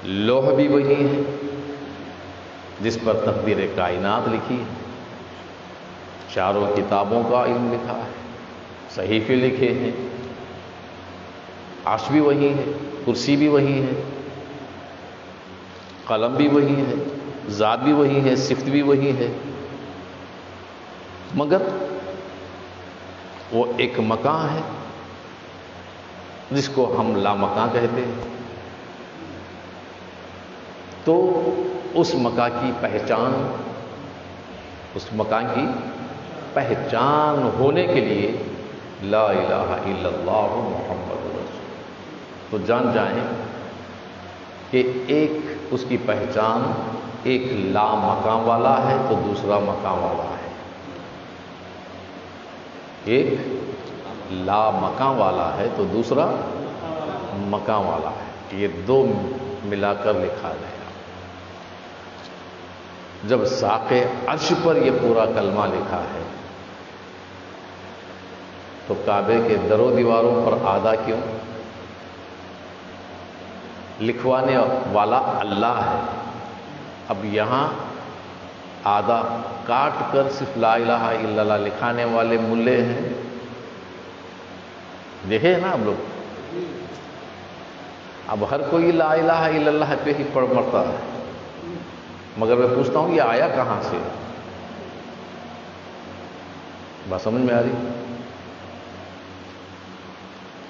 لوح بھی وہی ہے جس پر تقدیر کائنات لکھی ہے، چاروں کتابوں کا علم لکھا ہے، صحیفے لکھے ہیں، عرش بھی وہی ہے، کرسی بھی وہی ہے، قلم بھی وہی ہے، ذات بھی وہی ہے، صفت بھی وہی ہے، مگر وہ ایک مکان ہے جس کو ہم لامکان کہتے ہیں۔ تو اس مکان کی پہچان، اس مکان کی پہچان ہونے کے لیے لا الہ الا اللہ محمد رسول، تو جان جائیں کہ ایک اس کی پہچان ایک لا مکان والا ہے تو دوسرا مکان والا ہے، ایک لا مکان والا ہے تو دوسرا مکان والا ہے، یہ دو ملا کر لکھا گیا۔ جب ساق عرش پر یہ پورا کلمہ لکھا ہے تو کعبے کے در و دیواروں پر آدھا کیوں؟ لکھوانے والا اللہ ہے، اب یہاں آدھا کاٹ کر صرف لا الہ الا اللہ لکھانے والے ملے ہیں، دیکھے نا آپ لوگ، اب ہر کوئی لا الہ الا اللہ پہ ہی پڑھ مرتا ہے، مگر میں پوچھتا ہوں یہ آیا کہاں سے؟ بات سمجھ میں آ رہی؟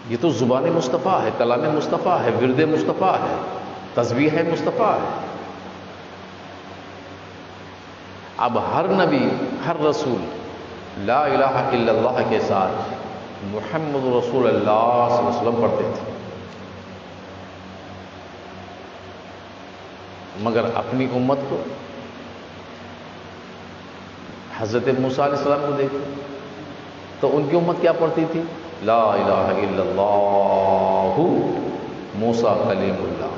یہ تو زبان مصطفیٰ ہے، کلام مصطفیٰ ہے، ورد مصطفیٰ ہے، تسبیح مصطفیٰ ہے۔ اب ہر نبی، ہر رسول لا الہ الا اللہ کے ساتھ محمد رسول اللہ صلی اللہ علیہ وسلم پڑھتے تھے، مگر اپنی امت کو، حضرت موسیٰ علیہ السلام کو دیکھو تو ان کی امت کیا پڑھتی تھی؟ لا الہ الا اللہ موسیٰ کلیم اللہ،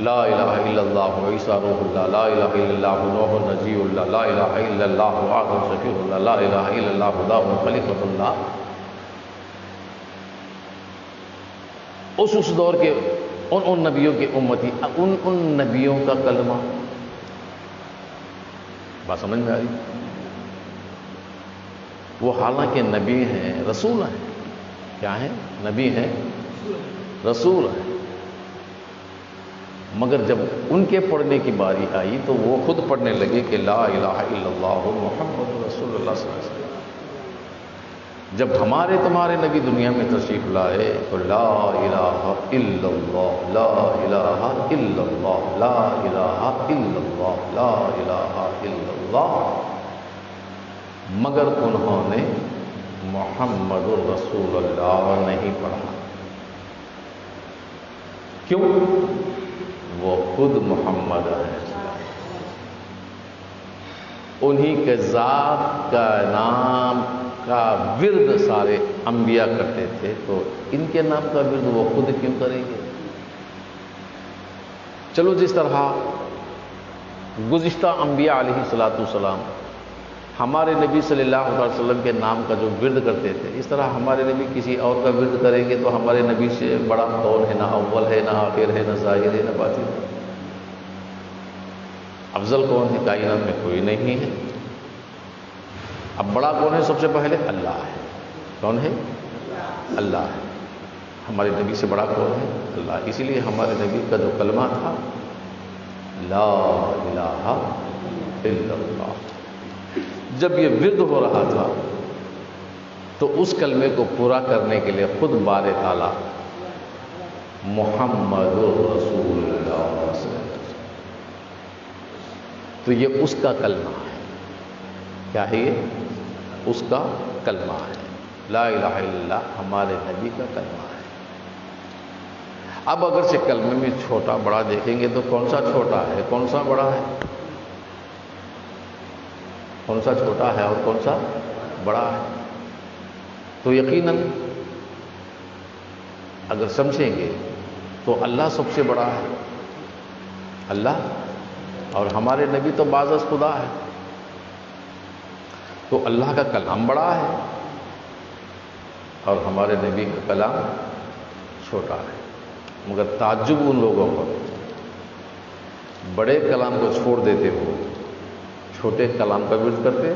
لا الہ الا اللہ عیسیٰ روح اللہ، لا الہ الا اللہ نوح نجی اللہ، لا الہ الا اللہ آدم شفیع اللہ، لا الہ الا اللہ داؤد خلیفۃ اللہ۔ اس دور کے ان نبیوں کے امتی، ان نبیوں کا کلمہ، بات سمجھ میں آ رہی؟ وہ حالانکہ نبی ہیں، رسول ہیں، کیا ہیں؟ نبی ہیں، رسول ہیں، مگر جب ان کے پڑھنے کی باری آئی تو وہ خود پڑھنے لگے کہ لا الہ الا اللہ محمد رسول اللہ صلی اللہ علیہ وسلم۔ جب ہمارے تمہارے نبی دنیا میں تشریف لائے تو لا الہ الا اللہ، لا الہ الا اللہ، لا الہ الا اللہ، لا الہ الا اللہ، مگر انہوں نے محمد رسول اللہ نہیں پڑھا۔ کیوں؟ وہ خود محمد ہیں، انہی کے ذات کا نام کا ورد سارے انبیاء کرتے تھے، تو ان کے نام کا ورد وہ خود کیوں کریں گے؟ چلو جس طرح گزشتہ انبیاء علیہ الصلوۃ والسلام ہمارے نبی صلی اللہ علیہ وسلم کے نام کا جو ورد کرتے تھے، اس طرح ہمارے نبی کسی اور کا ورد کریں گے تو ہمارے نبی سے بڑا کون ہے؟ نہ اول ہے، نہ آخر ہے، نہ ظاہر ہے، نہ باطن ہے۔ افضل کون ہے؟ کائنات میں کوئی نہیں ہے۔ اب بڑا کون ہے؟ سب سے پہلے اللہ ہے۔ کون ہے؟ اللہ ہے۔ ہمارے نبی سے بڑا کون ہے؟ اللہ۔ اسی لیے ہمارے نبی کا جو کلمہ تھا لا الہ الا اللہ، جب یہ ورد ہو رہا تھا تو اس کلمے کو پورا کرنے کے لیے خود بارے تعالیٰ محمد رسول اللہ صلی اللہ علیہ وسلم، تو یہ اس کا کلمہ ہے۔ کیا ہے یہ؟ اس کا کلمہ ہے۔ لا الہ الا اللہ ہمارے نبی کا کلمہ ہے۔ اب اگر سے کلمے میں چھوٹا بڑا دیکھیں گے تو کون سا چھوٹا ہے، کون سا بڑا ہے؟ کون سا چھوٹا ہے اور کون سا بڑا ہے؟ تو یقیناً اگر سمجھیں گے تو اللہ سب سے بڑا ہے، اللہ، اور ہمارے نبی تو بعض از خدا ہے، تو اللہ کا کلام بڑا ہے اور ہمارے نبی کا کلام چھوٹا ہے۔ مگر تعجب ان لوگوں کو، بڑے کلام کو چھوڑ دیتے ہو، چھوٹے کلام کا ورد کرتے۔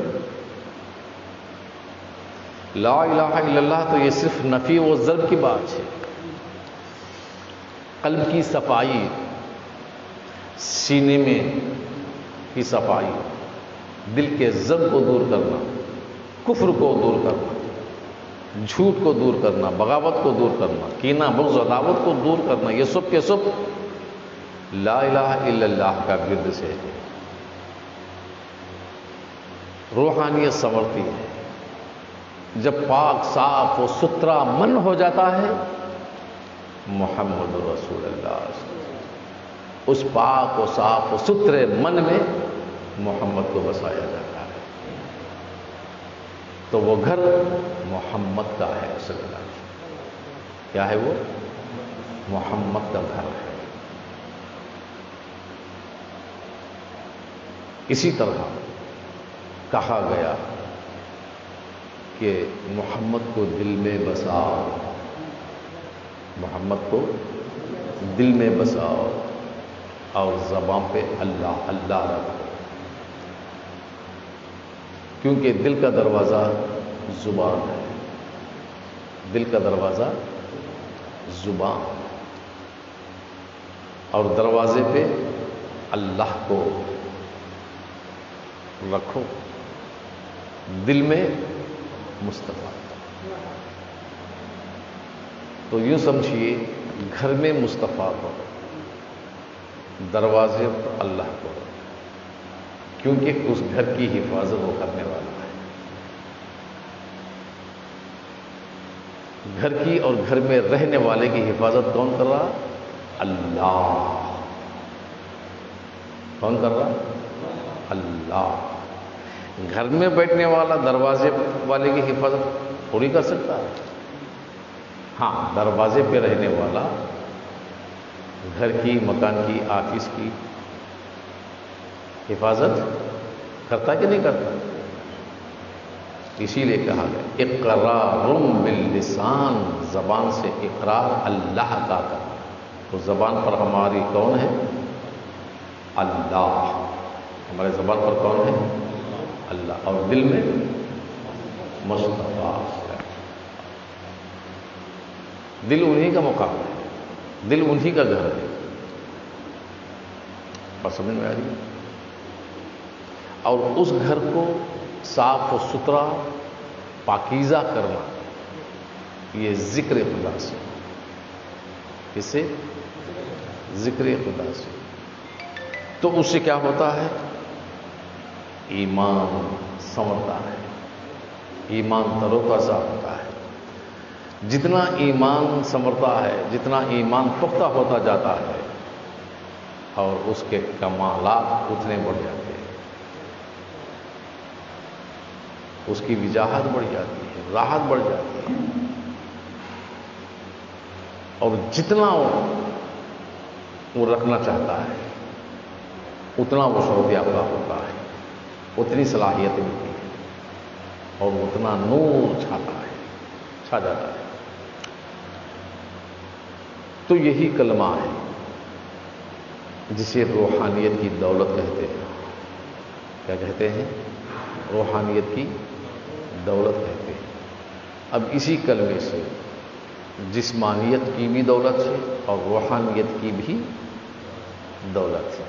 لا الہ الا اللہ تو یہ صرف نفی و ضرب کی بات ہے. قلب کی صفائی، سینے میں کی صفائی، دل کے ضرب کو دور کرنا، کفر کو دور کرنا، جھوٹ کو دور کرنا، بغاوت کو دور کرنا، کینہ بغض عداوت کو دور کرنا، یہ سب کے سب لا الہ الا اللہ کا گرد سے ہے. روحانیت سنورتی ہے جب پاک صاف و ستھرا من ہو جاتا ہے. محمد رسول اللہ، اس پاک و صاف و ستھرے من میں محمد کو بسایا جاتا ہے تو وہ گھر محمد کا ہے. صلی اللہ علیہ وسلم کیا ہے؟ وہ محمد کا گھر ہے. اسی طرح کہا گیا کہ محمد کو دل میں بساؤ، محمد کو دل میں بساؤ اور زبان پہ اللہ اللہ رکھو، کیونکہ دل کا دروازہ زبان ہے. دل کا دروازہ زبان اور دروازے پہ اللہ کو رکھو، دل میں مصطفیٰ. تو یوں سمجھیے گھر میں مصطفیٰ کو، دروازے پر اللہ کو، کیونکہ اس گھر کی حفاظت وہ کرنے والا ہے. گھر کی اور گھر میں رہنے والے کی حفاظت کون کر رہا؟ اللہ. کون کر رہا؟ اللہ. گھر میں بیٹھنے والا دروازے والے کی حفاظت تھوڑی کر سکتا ہے. ہاں، دروازے پہ رہنے والا گھر کی، مکان کی، آفس کی حفاظت کرتا کہ نہیں کرتا؟ اسی لیے کہا گیا اقرار باللسان، زبان سے اقرار اللہ کا کرنا. تو زبان پر ہماری کون ہے؟ اللہ. ہمارے زبان پر کون ہے؟ اللہ. اور دل میں مصطفیٰ. دل انہی کا مقام ہے، دل انہی کا گھر ہے. بس سمجھ میں آ رہی ہے؟ اور اس گھر کو صاف و ستھرا پاکیزہ کرنا یہ ذکر خدا سے. اس سے ذکر خدا سے. تو اس سے کیا ہوتا ہے؟ ایمان سنورتا ہے، ایمان تر و تازہ ہوتا ہے. جتنا ایمان سنورتا ہے، جتنا ایمان پختہ ہوتا جاتا ہے اور اس کے کمالات اتنے بڑھ جاتے ہیں، اس کی وجاہت بڑھ جاتی ہے، راحت بڑھ جاتی ہے. اور جتنا وہ رکھنا چاہتا ہے اتنا وہ شعور یافتہ ہوتا ہے، اتنی صلاحیت ملتی ہے اور اتنا نور چھاتا ہے، چھا جاتا ہے. تو یہی کلمہ ہے جسے روحانیت کی دولت کہتے ہیں. کیا کہتے ہیں؟ روحانیت کی دولت کہتے ہیں. اب اسی کلمے سے جسمانیت کی بھی دولت ہے اور روحانیت کی بھی دولت ہے.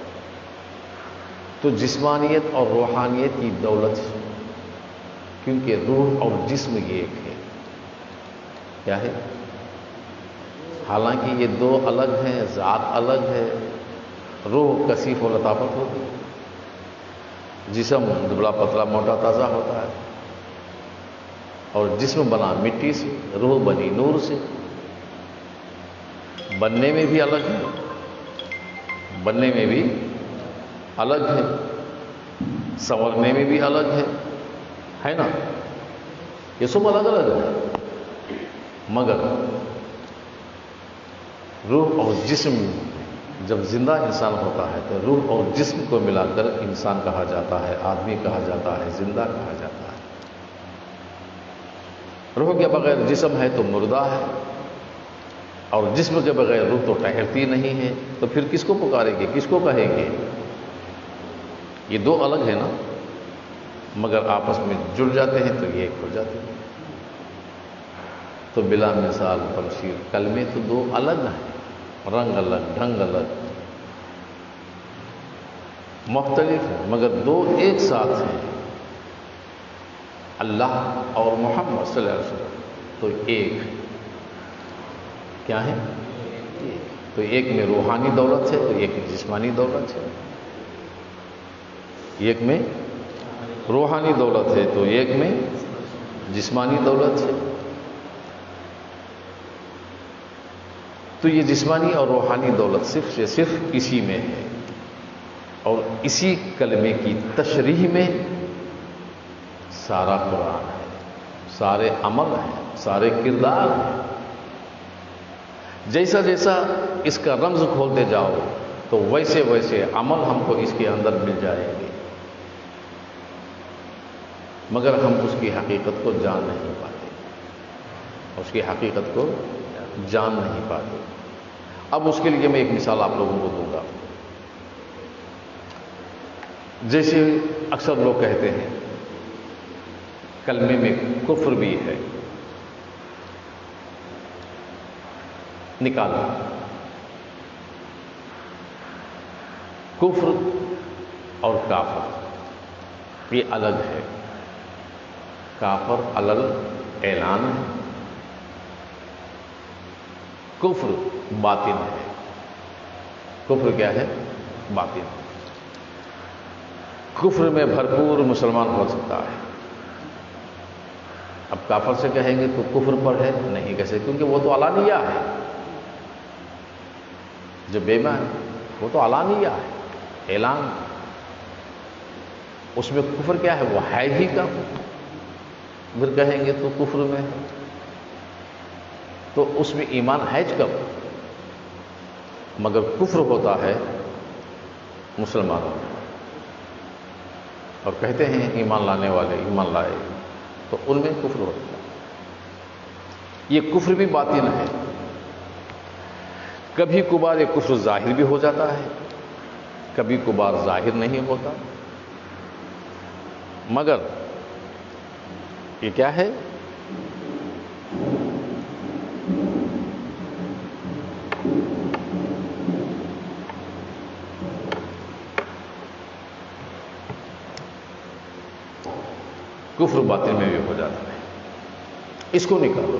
تو جسمانیت اور روحانیت کی دولت ہے کیونکہ روح اور جسم یہ ایک ہے. کیا ہے؟ حالانکہ یہ دو الگ ہیں، ذات الگ ہے. روح کثیف و لطافت ہوتی ہے، جسم دبلا پتلا موٹا تازہ ہوتا ہے. اور جسم بنا مٹی سے، روح بنی نور سے. بننے میں بھی الگ ہے، بننے میں بھی الگ ہے، سنورنے میں بھی الگ ہے نا؟ یہ سب الگ الگ ہے. مگر روح اور جسم جب زندہ انسان ہوتا ہے تو روح اور جسم کو ملا کر انسان کہا جاتا ہے، آدمی کہا جاتا ہے، زندہ کہا جاتا ہے. روح کے بغیر جسم ہے تو مردہ ہے، اور جسم کے بغیر روح تو ٹہرتی نہیں ہے. تو پھر کس کو پکاریں گے، کس کو کہیں گے؟ یہ دو الگ ہیں نا، مگر آپس میں جڑ جاتے ہیں تو یہ ایک ہو جاتے ہیں. تو بلا مثال تمثیل، کلمے تو دو الگ ہیں، رنگ الگ، ڈھنگ الگ، مختلف ہیں، مگر دو ایک ساتھ ہیں، اللہ اور محمد صلی اللہ علیہ وسلم تو ایک ہے۔ کیا ہے؟ تو ایک میں روحانی دولت ہے تو ایک میں جسمانی دولت ہے، ایک میں روحانی دولت ہے تو ایک میں جسمانی دولت ہے۔ تو یہ جسمانی اور روحانی دولت صرف سے صرف اسی میں ہے، اور اسی کلمے کی تشریح میں سارا قرآن ہے، سارے عمل ہیں، سارے کردار ہیں۔ جیسا جیسا اس کا رمز کھولتے جاؤ تو ویسے ویسے عمل ہم کو اس کے اندر مل جائیں گے، مگر ہم اس کی حقیقت کو جان نہیں پاتے، اس کی حقیقت کو جان نہیں پاتے۔ اب اس کے لیے میں ایک مثال آپ لوگوں کو دوں گا۔ جیسے اکثر لوگ کہتے ہیں کلمے میں کفر بھی ہے، نکالو۔ کفر اور کافر یہ الگ ہے، کافر علل اعلان ہے، کفر باطن ہے۔ کفر کیا ہے؟ باطن۔ کفر میں بھرپور مسلمان ہو سکتا ہے۔ اب کافر سے کہیں گے تو کفر پر ہے، نہیں کہہ سکتے، کیونکہ وہ تو علانیہ ہے۔ جو بے ایمان وہ تو علانیہ ہے، اعلان، اس میں کفر کیا ہے؟ وہ ہے ہی کم، پھر کہیں گے تو کفر میں ہے، تو اس میں ایمان ہے کم، مگر کفر ہوتا ہے مسلمانوں میں، اور کہتے ہیں ایمان لانے والے ایمان لائے، تو ان میں کفر ہوتا ہے۔ یہ کفر بھی باطن ہے، کبھی کبھار یہ کفر ظاہر بھی ہو جاتا ہے، کبھی کبھار ظاہر نہیں ہوتا، مگر یہ کیا ہے؟ کفر باطن میں بھی ہو جاتا ہے۔ اس کو نکالو،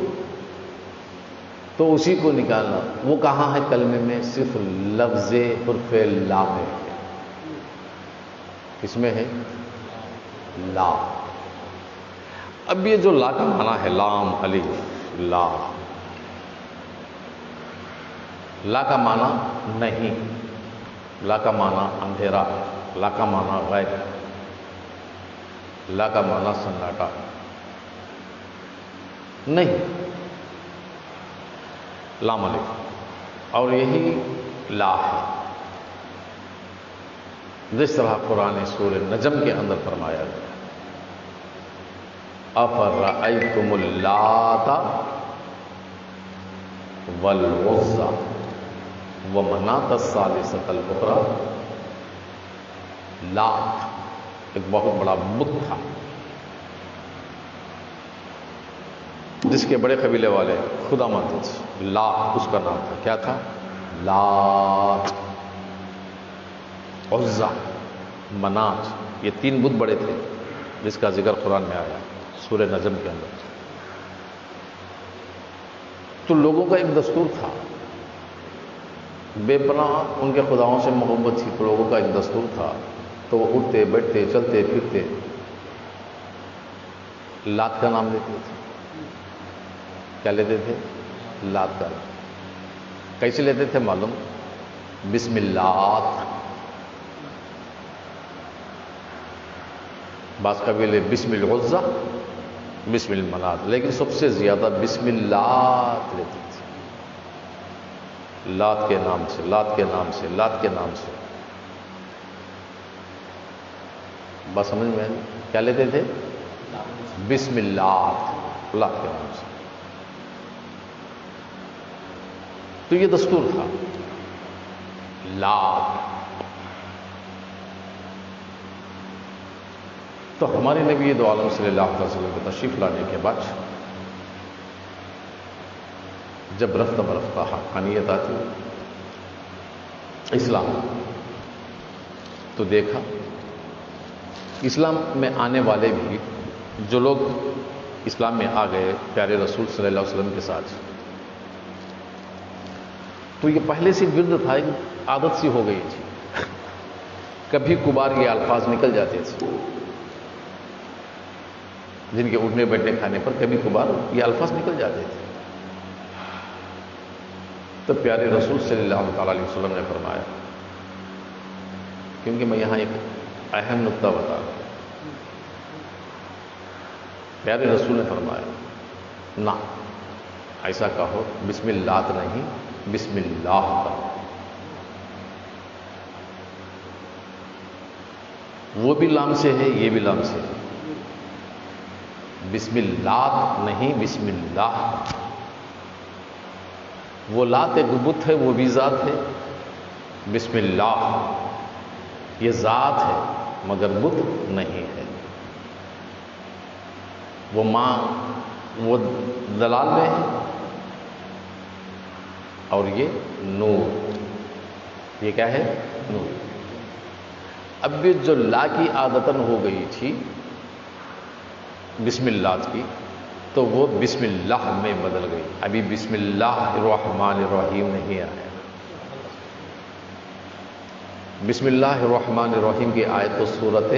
تو اسی کو نکالنا وہ کہاں ہے کلمے میں؟ صرف لفظ حرف لا میں ہے۔ کس میں ہے؟ لا۔ اب یہ جو لا کا معنی ہے، لام الف لا، لا کا معنی نہیں، لا کا معنی اندھیرا، لا کا معنی غیب، لا کا معنی سناٹا نہیں، لام الف، اور یہی لا ہے۔ جس طرح قرآن سورہ نجم کے اندر فرمایا گیا، افرأیتم اللات والعزی ومناۃ الثالثۃ الاخری۔ لات ایک بہت بڑا بت تھا، جس کے بڑے قبیلے والے خدا مانتے تھے، لات اس کا نام تھا۔ کیا تھا؟ لات، عزا، منات، یہ تین بت بڑے تھے جس کا ذکر قرآن میں آیا سورہ نجم کے اندر۔ تو لوگوں کا ایک دستور تھا، بے پناہ ان کے خداؤں سے محبت تھی، تو لوگوں کا ایک دستور تھا، تو وہ اٹھتے بیٹھتے چلتے پھرتے لات کا نام لیتے تھے۔ کیا لیتے تھے؟ لات کا نام۔ کیسے لیتے تھے معلوم؟ بسم اللہ۔ بعض قبیلے بسم العزی، بسم المنات، لیکن سب سے زیادہ بسم اللہ لیتے تھے، لات کے نام سے، لات کے نام سے، لات کے نام سے۔ بس سمجھ میں کیا لیتے تھے؟ بسم اللہ، لات کے نام سے۔ تو یہ دستور تھا، لات۔ تو ہمارے نبی دو عالم صلی اللہ علیہ وسلم کے تشریف لانے کے بعد جب رفتہ برفتہ حقانیت آتی اسلام، تو دیکھا اسلام میں آنے والے بھی جو لوگ اسلام میں آ گئے پیارے رسول صلی اللہ علیہ وسلم کے ساتھ، تو یہ پہلے سے ورد تھا، عادت سی ہو گئی تھی، کبھی کبھار یہ الفاظ نکل جاتے تھے جن کے اٹھنے بیٹھنے کھانے پر کبھی کبھار یہ الفاظ نکل جاتے تھے. تو پیارے رسول صلی اللہ تعالی علیہ وسلم نے فرمایا، کیونکہ میں یہاں ایک اہم نقطہ بتا رہا ہوں، پیارے رسول نے فرمایا نہ ایسا کہو، بسم اللہ نہیں، بسم اللہ کہو. وہ بھی لام سے ہے، یہ بھی لام سے ہے. بسم اللہ نہیں، بسم اللہ. وہ لات ایک بت ہے، وہ بھی ذات ہے. بسم اللہ یہ ذات ہے مگر بت نہیں ہے. وہ ماں وہ دلال میں ہے اور یہ نور، یہ کیا ہے؟ نور. اب بھی جو لا کی عادتن ہو گئی تھی بسم اللہ کی، تو وہ بسم اللہ میں بدل گئی. ابھی بسم اللہ الرحمن الرحیم نہیں آیا. بسم اللہ الرحمن الرحیم کی آیت تو سورت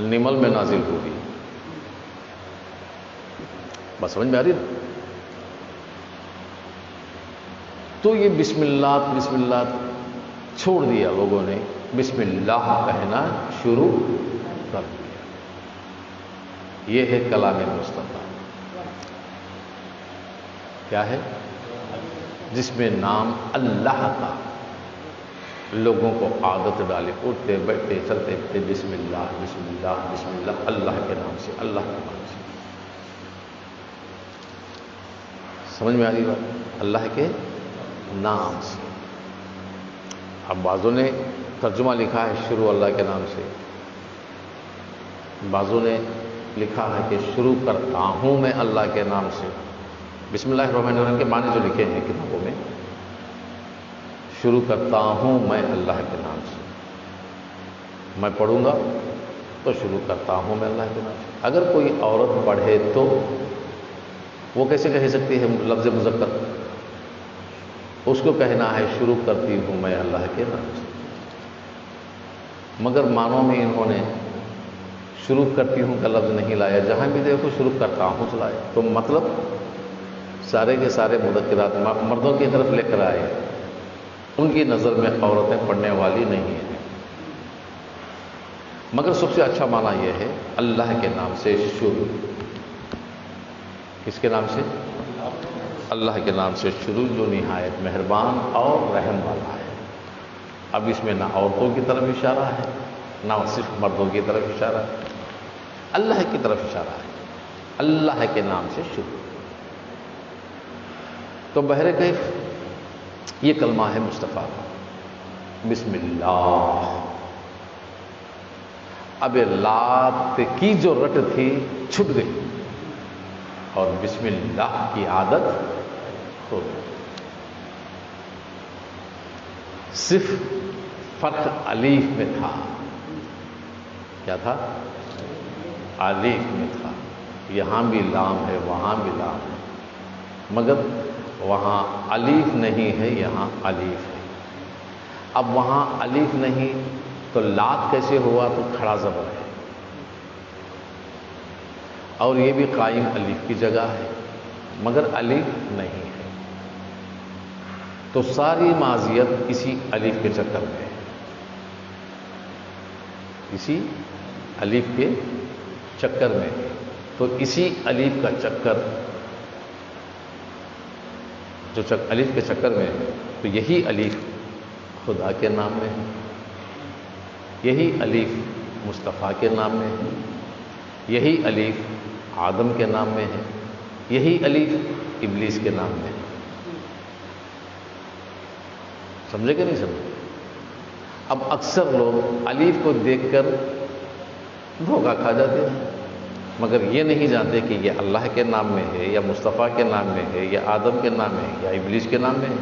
نمل میں نازل ہوگی. بس سمجھ میں آ رہی ہے؟ تو یہ بسم اللہ چھوڑ دیا لوگوں نے، بسم اللہ کہنا شروع کر دیا. یہ ہے کلام مصطفیٰ. کیا ہے؟ جس میں نام اللہ کا لوگوں کو عادت ڈالے، اٹھتے بیٹھتے چلتے پھرتے بسم اللہ بسم اللہ بسم اللہ، اللہ کے نام سے، اللہ کے نام سے. سمجھ میں آ رہی بات؟ اللہ کے نام سے. اب بعضوں نے ترجمہ لکھا ہے شروع اللہ کے نام سے، بعضوں نے لکھا ہے کہ شروع کرتا ہوں میں اللہ کے نام سے. بسم اللہ الرحمن الرحیم کے معنی جو لکھے ہیں کتابوں میں، شروع کرتا ہوں میں اللہ کے نام سے. میں پڑھوں گا تو شروع کرتا ہوں میں اللہ کے نام سے. اگر کوئی عورت پڑھے تو وہ کیسے کہہ سکتی ہے لفظ مذکر؟ اس کو کہنا ہے شروع کرتی ہوں میں اللہ کے نام سے. مگر معنوں میں انہوں نے شروع کرتی ہوں کا لفظ نہیں لایا، جہاں بھی دیکھو شروع کرتا ہوں چلائے. تو مطلب سارے کے سارے مذکرات مردوں کی طرف لے کر آئے. ان کی نظر میں عورتیں پڑھنے والی نہیں ہیں. مگر سب سے اچھا معنی یہ ہے اللہ کے نام سے شروع. کس کے نام سے؟ اللہ کے نام سے شروع، جو نہایت مہربان اور رحم والا ہے. اب اس میں نہ عورتوں کی طرف اشارہ ہے، نہ صرف مردوں کی طرف اشارہ ہے، اللہ کی طرف اشارہ ہے. اللہ کے نام سے شروع. تو بہرکیف یہ کلمہ ہے مصطفیٰ کا، بسم اللہ. اب لات کی جو رٹ تھی چھٹ گئی اور بسم اللہ کی عادت ہو گئی. صرف فرق الف میں تھا. کیا تھا؟ الف میں تھا. یہاں بھی لام ہے، وہاں بھی لام ہے، مگر وہاں الف نہیں ہے، یہاں الف ہے. اب وہاں الف نہیں تو لات کیسے ہوا؟ تو کھڑا زبر ہے، اور یہ بھی قائم الف کی جگہ ہے، مگر الف نہیں ہے. تو ساری ماضیت اسی الف کے چکر میں ہے، اسی الف کے چکر میں. تو اسی الف کا چکر جو الف کے چکر میں ہے، تو یہی الف خدا کے نام میں ہے، یہی الف مصطفیٰ کے نام میں ہے، یہی الف آدم کے نام میں ہے، یہی الف ابلیس کے نام میں ہے. سمجھے کہ نہیں سمجھے؟ اب اکثر لوگ الف کو دیکھ کر دھوکہ کھا جاتے ہیں. مگر یہ نہیں جانتے کہ یہ اللہ کے نام میں ہے یا مصطفیٰ کے نام میں ہے یا آدم کے نام میں ہے یا ابلیس کے نام میں ہے۔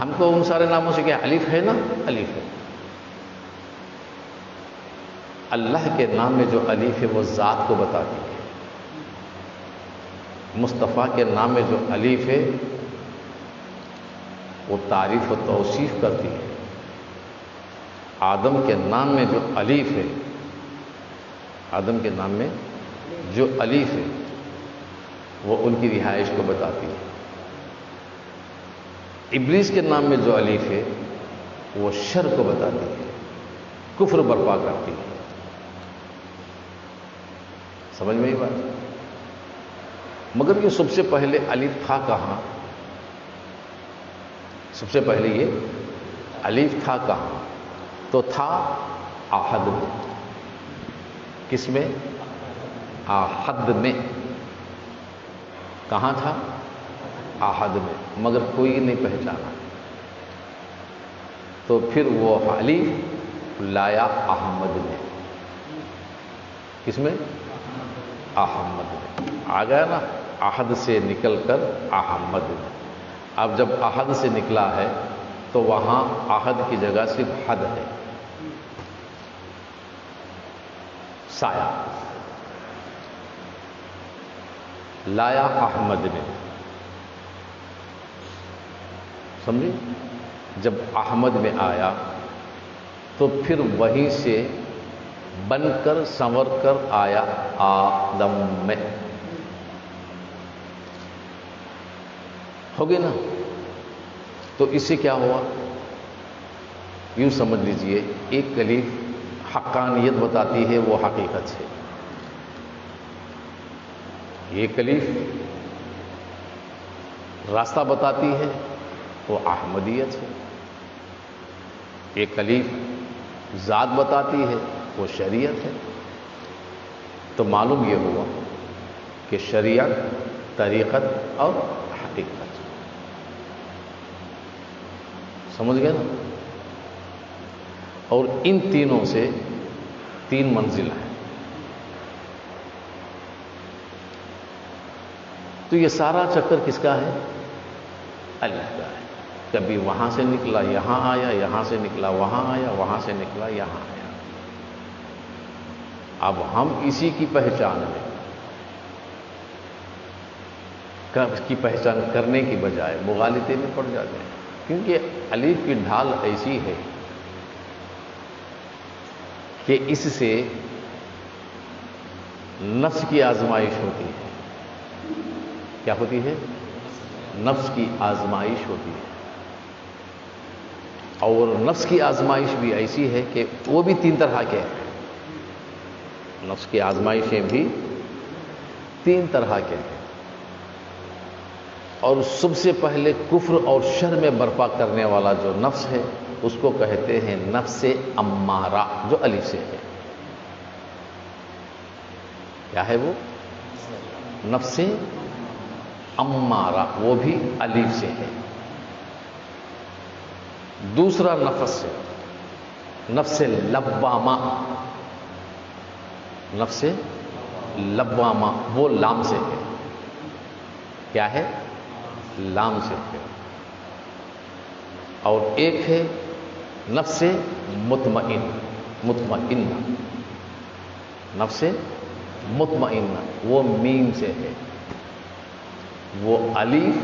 ہم کو ان سارے ناموں سے کیا الف ہے نا، الف ہے۔ اللہ کے نام میں جو الف ہے وہ ذات کو بتاتی ہے، مصطفیٰ کے نام میں جو الف ہے وہ تعریف و توصیف کرتی ہے، آدم کے نام میں جو الف ہے، آدم کے نام میں جو الف ہے وہ ان کی رہائش کو بتاتی ہے، ابلیس کے نام میں جو الف ہے وہ شر کو بتاتی ہے، کفر برپا کرتی ہے۔ سمجھ میں یہ بات؟ مگر یہ سب سے پہلے الف تھا کہاں؟ سب سے پہلے یہ الف تھا کہاں؟ تو تھا احد میں۔ کس میں؟ احد میں۔ کہاں تھا؟ احد میں، مگر کوئی نہیں پہچانا، تو پھر وہ الف لایا احمد میں۔ کس میں؟ احمد میں آ گیا نا، احد سے نکل کر احمد میں۔ اب جب احد سے نکلا ہے تو وہاں احد کی جگہ صرف حد ہے، سایہ، لایا احمد میں۔ سمجھے؟ جب احمد میں آیا تو پھر وہیں سے بن کر سنور کر آیا آدم میں۔ ہو گئی نا؟ تو اس سے کیا ہوا؟ یوں سمجھ لیجئے، ایک الف حقانیت بتاتی ہے، وہ حقیقت سے، ایک الف راستہ بتاتی ہے، وہ احمدیت ہے، ایک الف ذات بتاتی ہے، وہ شریعت ہے۔ تو معلوم یہ ہوا کہ شریعت، طریقت اور حقیقت، سمجھ گئے نا؟ اور ان تینوں سے تین منزل ہیں۔ تو یہ سارا چکر کس کا ہے؟ اللہ کا ہے۔ کبھی وہاں سے نکلا یہاں آیا، یہاں سے نکلا وہاں آیا، وہاں سے نکلا یہاں آیا۔ اب ہم اسی کی پہچان میں، اس کی پہچان کرنے کی بجائے مغالطے میں پڑ جاتے ہیں، کیونکہ الف کی ڈھال ایسی ہے کہ اس سے نفس کی آزمائش ہوتی ہے۔ کیا ہوتی ہے؟ نفس کی آزمائش ہوتی ہے، اور نفس کی آزمائش بھی ایسی ہے کہ وہ بھی تین طرح کے ہیں۔ نفس کی آزمائشیں بھی تین طرح کے ہیں، اور سب سے پہلے کفر اور شر میں برپا کرنے والا جو نفس ہے اس کو کہتے ہیں نفس امارہ، جو الف سے ہے۔ کیا ہے وہ؟ نفس امارہ، وہ بھی الف سے ہے۔ دوسرا نفس ہے نفس لوامہ، نفس لوامہ، وہ لام سے ہے۔ کیا ہے؟ لام سے ہے۔ اور ایک ہے نفس مطمئن، مطمئنہ، نفس مطمئنہ، وہ میم سے ہے۔ وہ الف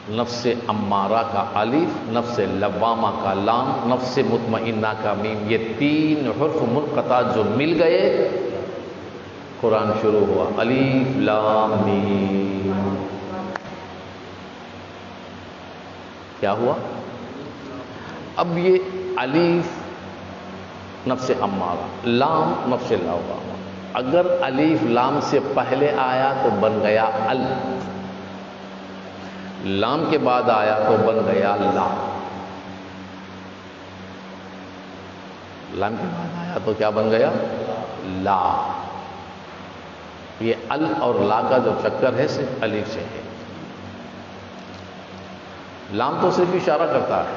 نفس امارہ کا الف، نفس لوامہ کا لام، نفس مطمئنہ کا میم، یہ تین حرف منقطع جو مل گئے، قرآن شروع ہوا الف لام میم۔ کیا ہوا؟ اب یہ الف نفس امارہ، لام نفس لوامہ، اگر الف لام سے پہلے آیا تو بن گیا ال، لام کے بعد آیا تو بن گیا لا، لام کے بعد آیا تو کیا بن گیا؟ لا۔ یہ ال اور لا کا جو چکر ہے صرف الف سے ہے۔ لام تو صرف اشارہ کرتا ہے،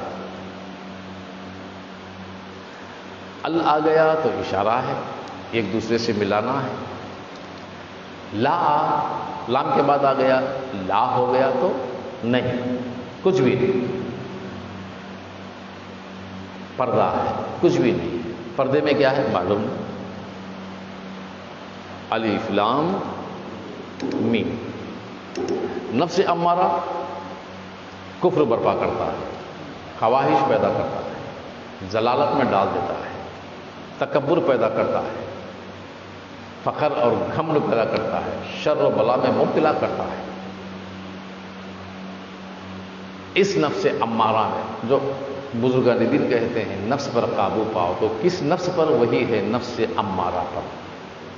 ال آ گیا تو اشارہ ہے، ایک دوسرے سے ملانا ہے. لا لام کے بعد آ گیا لا ہو گیا تو نہیں، کچھ بھی نہیں. پردہ ہے، کچھ بھی نہیں. پردے میں کیا ہے معلوم نہیں. الف لام میم. نفس امارہ کفر برپا کرتا ہے، خواہش پیدا کرتا ہے، ضلالت میں ڈال دیتا ہے، تکبر پیدا کرتا ہے، فخر اور گھمنڈ پیدا کرتا ہے، شر و بلا میں مبتلا کرتا ہے. اس نفس امارہ میں جو بزرگان دین کہتے ہیں نفس پر قابو پاؤ، تو کس نفس پر؟ وہی ہے نفس امارہ پر.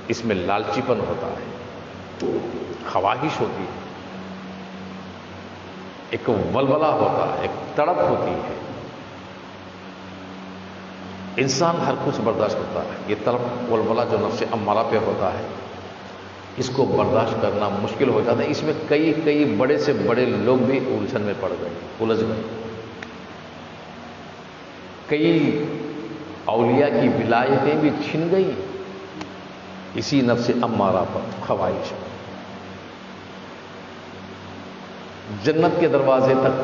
اس میں لالچی پن ہوتا ہے، خواہش ہوتی ہے، ایک ولولہ ہوتا ہے، ایک تڑپ ہوتی ہے. انسان ہر کچھ برداشت کرتا ہے. یہ تڑپ ولولہ جو نفس امارہ پہ ہوتا ہے، اس کو برداشت کرنا مشکل ہو جاتا ہے. اس میں کئی بڑے سے بڑے لوگ بھی الجھن میں پڑ گئے، الجھ گئے. کئی اولیاء کی ولایتیں بھی چھن گئی اسی نفس امارہ پر، خواہش. جنت کے دروازے تک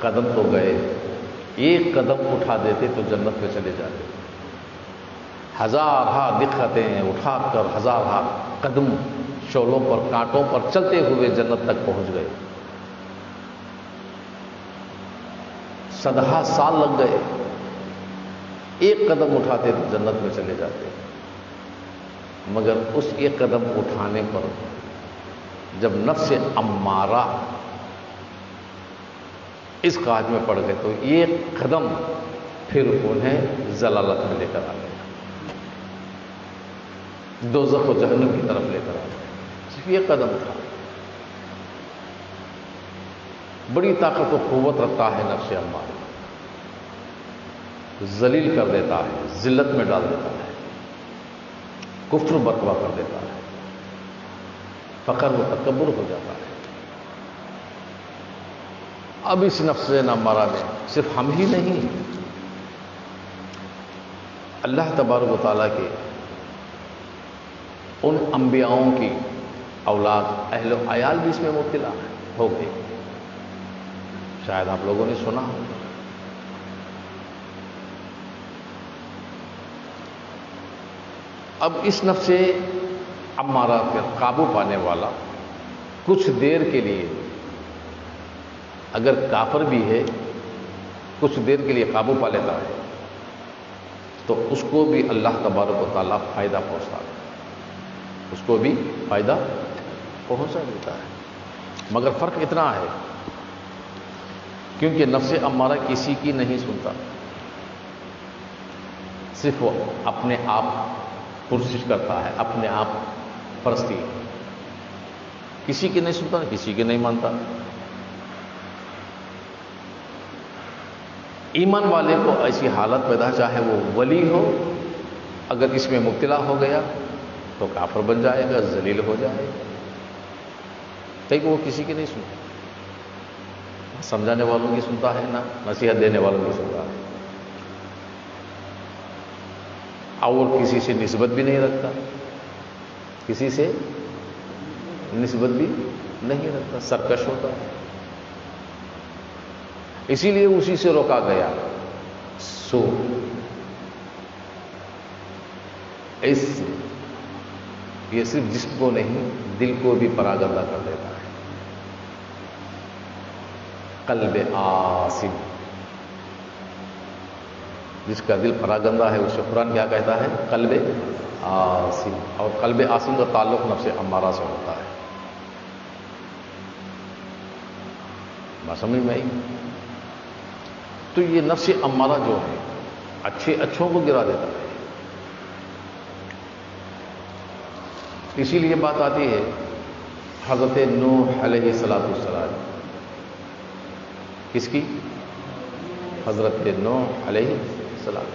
قدم تو گئے، ایک قدم اٹھا دیتے تو جنت میں چلے جاتے. ہزارہا دقتیں اٹھا کر، ہزارہا قدم شعلوں پر، کانٹوں پر چلتے ہوئے جنت تک پہنچ گئے. صدہا سال لگ گئے، ایک قدم اٹھاتے تو جنت میں چلے جاتے. مگر اس ایک قدم اٹھانے پر جب نفس امارہ اس کاج میں پڑ گئے تو ایک قدم پھر انہیں ضلالت میں لے کر آ گیا، دوزخ و جہنم کی طرف لے کر آ گیا. صرف یہ قدم تھا. بڑی طاقت و قوت رکھتا ہے نفس امارہ، ذلیل کر دیتا ہے، ذلت میں ڈال دیتا ہے، کفر برپا کر دیتا ہے، فخر و تکبر ہو جاتا ہے. اب اس نفس امارہ میں صرف ہم ہی نہیں، اللہ تبارک و تعالیٰ کے ان انبیاؤں کی اولاد، اہل و عیال بھی اس میں مبتلا ہو گئے. شاید آپ لوگوں نے سنا ہو. اب اس نفس امارہ پر قابو پانے والا کچھ دیر کے لیے اگر کافر بھی ہے، کچھ دیر کے لیے قابو پا لیتا ہے تو اس کو بھی اللہ تبارک و تعالیٰ فائدہ پہنچتا ہے، اس کو بھی فائدہ پہنچا دیتا ہے. مگر فرق اتنا ہے کیونکہ نفس امارہ کسی کی نہیں سنتا، صرف وہ اپنے آپ پرسش کرتا ہے، اپنے آپ پرستی. کسی کی نہیں سنتا، کسی کی نہیں مانتا. ایمان والے کو ایسی حالت پیدا، چاہے وہ ولی ہو، اگر اس میں مبتلا ہو گیا تو کافر بن جائے گا، ذلیل ہو جائے گا. کہ وہ کسی کی نہیں سنتا، سمجھانے والوں کی سنتا ہے، نہ نصیحت دینے والوں کی سنتا ہے، اور کسی سے نسبت بھی نہیں رکھتا، کسی سے نسبت بھی نہیں رکھتا، سرکش ہوتا ہے. اسی لیے اسی سے روکا گیا. سو یہ صرف جسم کو نہیں، دل کو بھی پراگندہ کر دیتا ہے. قلب آسم، جس کا دل پراگندہ ہے اسے قرآن کیا کہتا ہے؟ قلب آسم. اور قلب آسم کا تعلق نفس امارہ سے ہوتا ہے. بات سمجھ میں آئی؟ تو یہ نفس امارہ جو ہے اچھے اچھوں کو گرا دیتا ہے. اسی لیے بات آتی ہے حضرت نوح علیہ السلام، کس کی؟ حضرت نوح علیہ السلام.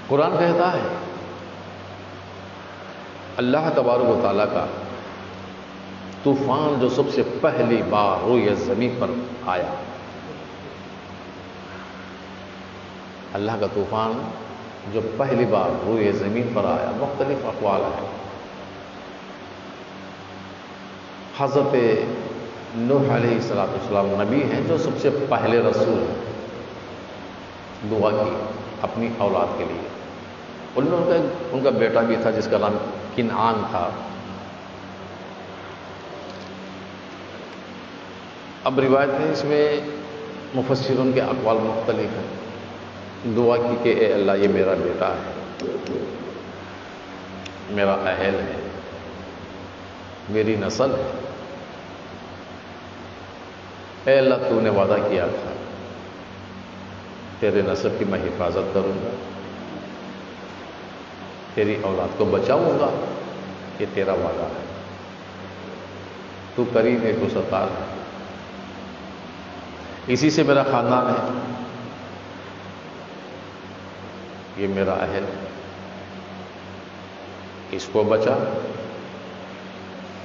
قرآن کہتا ہے اللہ تبارک و تعالیٰ کا طوفان جو سب سے پہلی بار روئے زمین پر آیا، اللہ کا طوفان جو پہلی بار روئے زمین پر آیا، مختلف اقوال ہیں۔ حضرت نوح علیہ السلام نبی ہیں جو سب سے پہلے رسول ہیں، دعا کی اپنی اولاد کے لیے۔ ان کا بیٹا بھی تھا جس کا نام کنعان تھا۔ اب روایت ہے، اس میں مفسرون کے اقوال مختلف ہیں۔ دعا کی کہ اے اللہ یہ میرا بیٹا ہے، میرا اہل ہے، میری نسل ہے، اے اللہ تو نے وعدہ کیا تھا تیرے نسب کی میں حفاظت کروں گا، تیری اولاد کو بچاؤں گا، یہ تیرا وعدہ ہے، تو کریم ہے، تو ستار ہے، اسی سے میرا خاندان ہے، یہ میرا اہل ہے، اس کو بچا،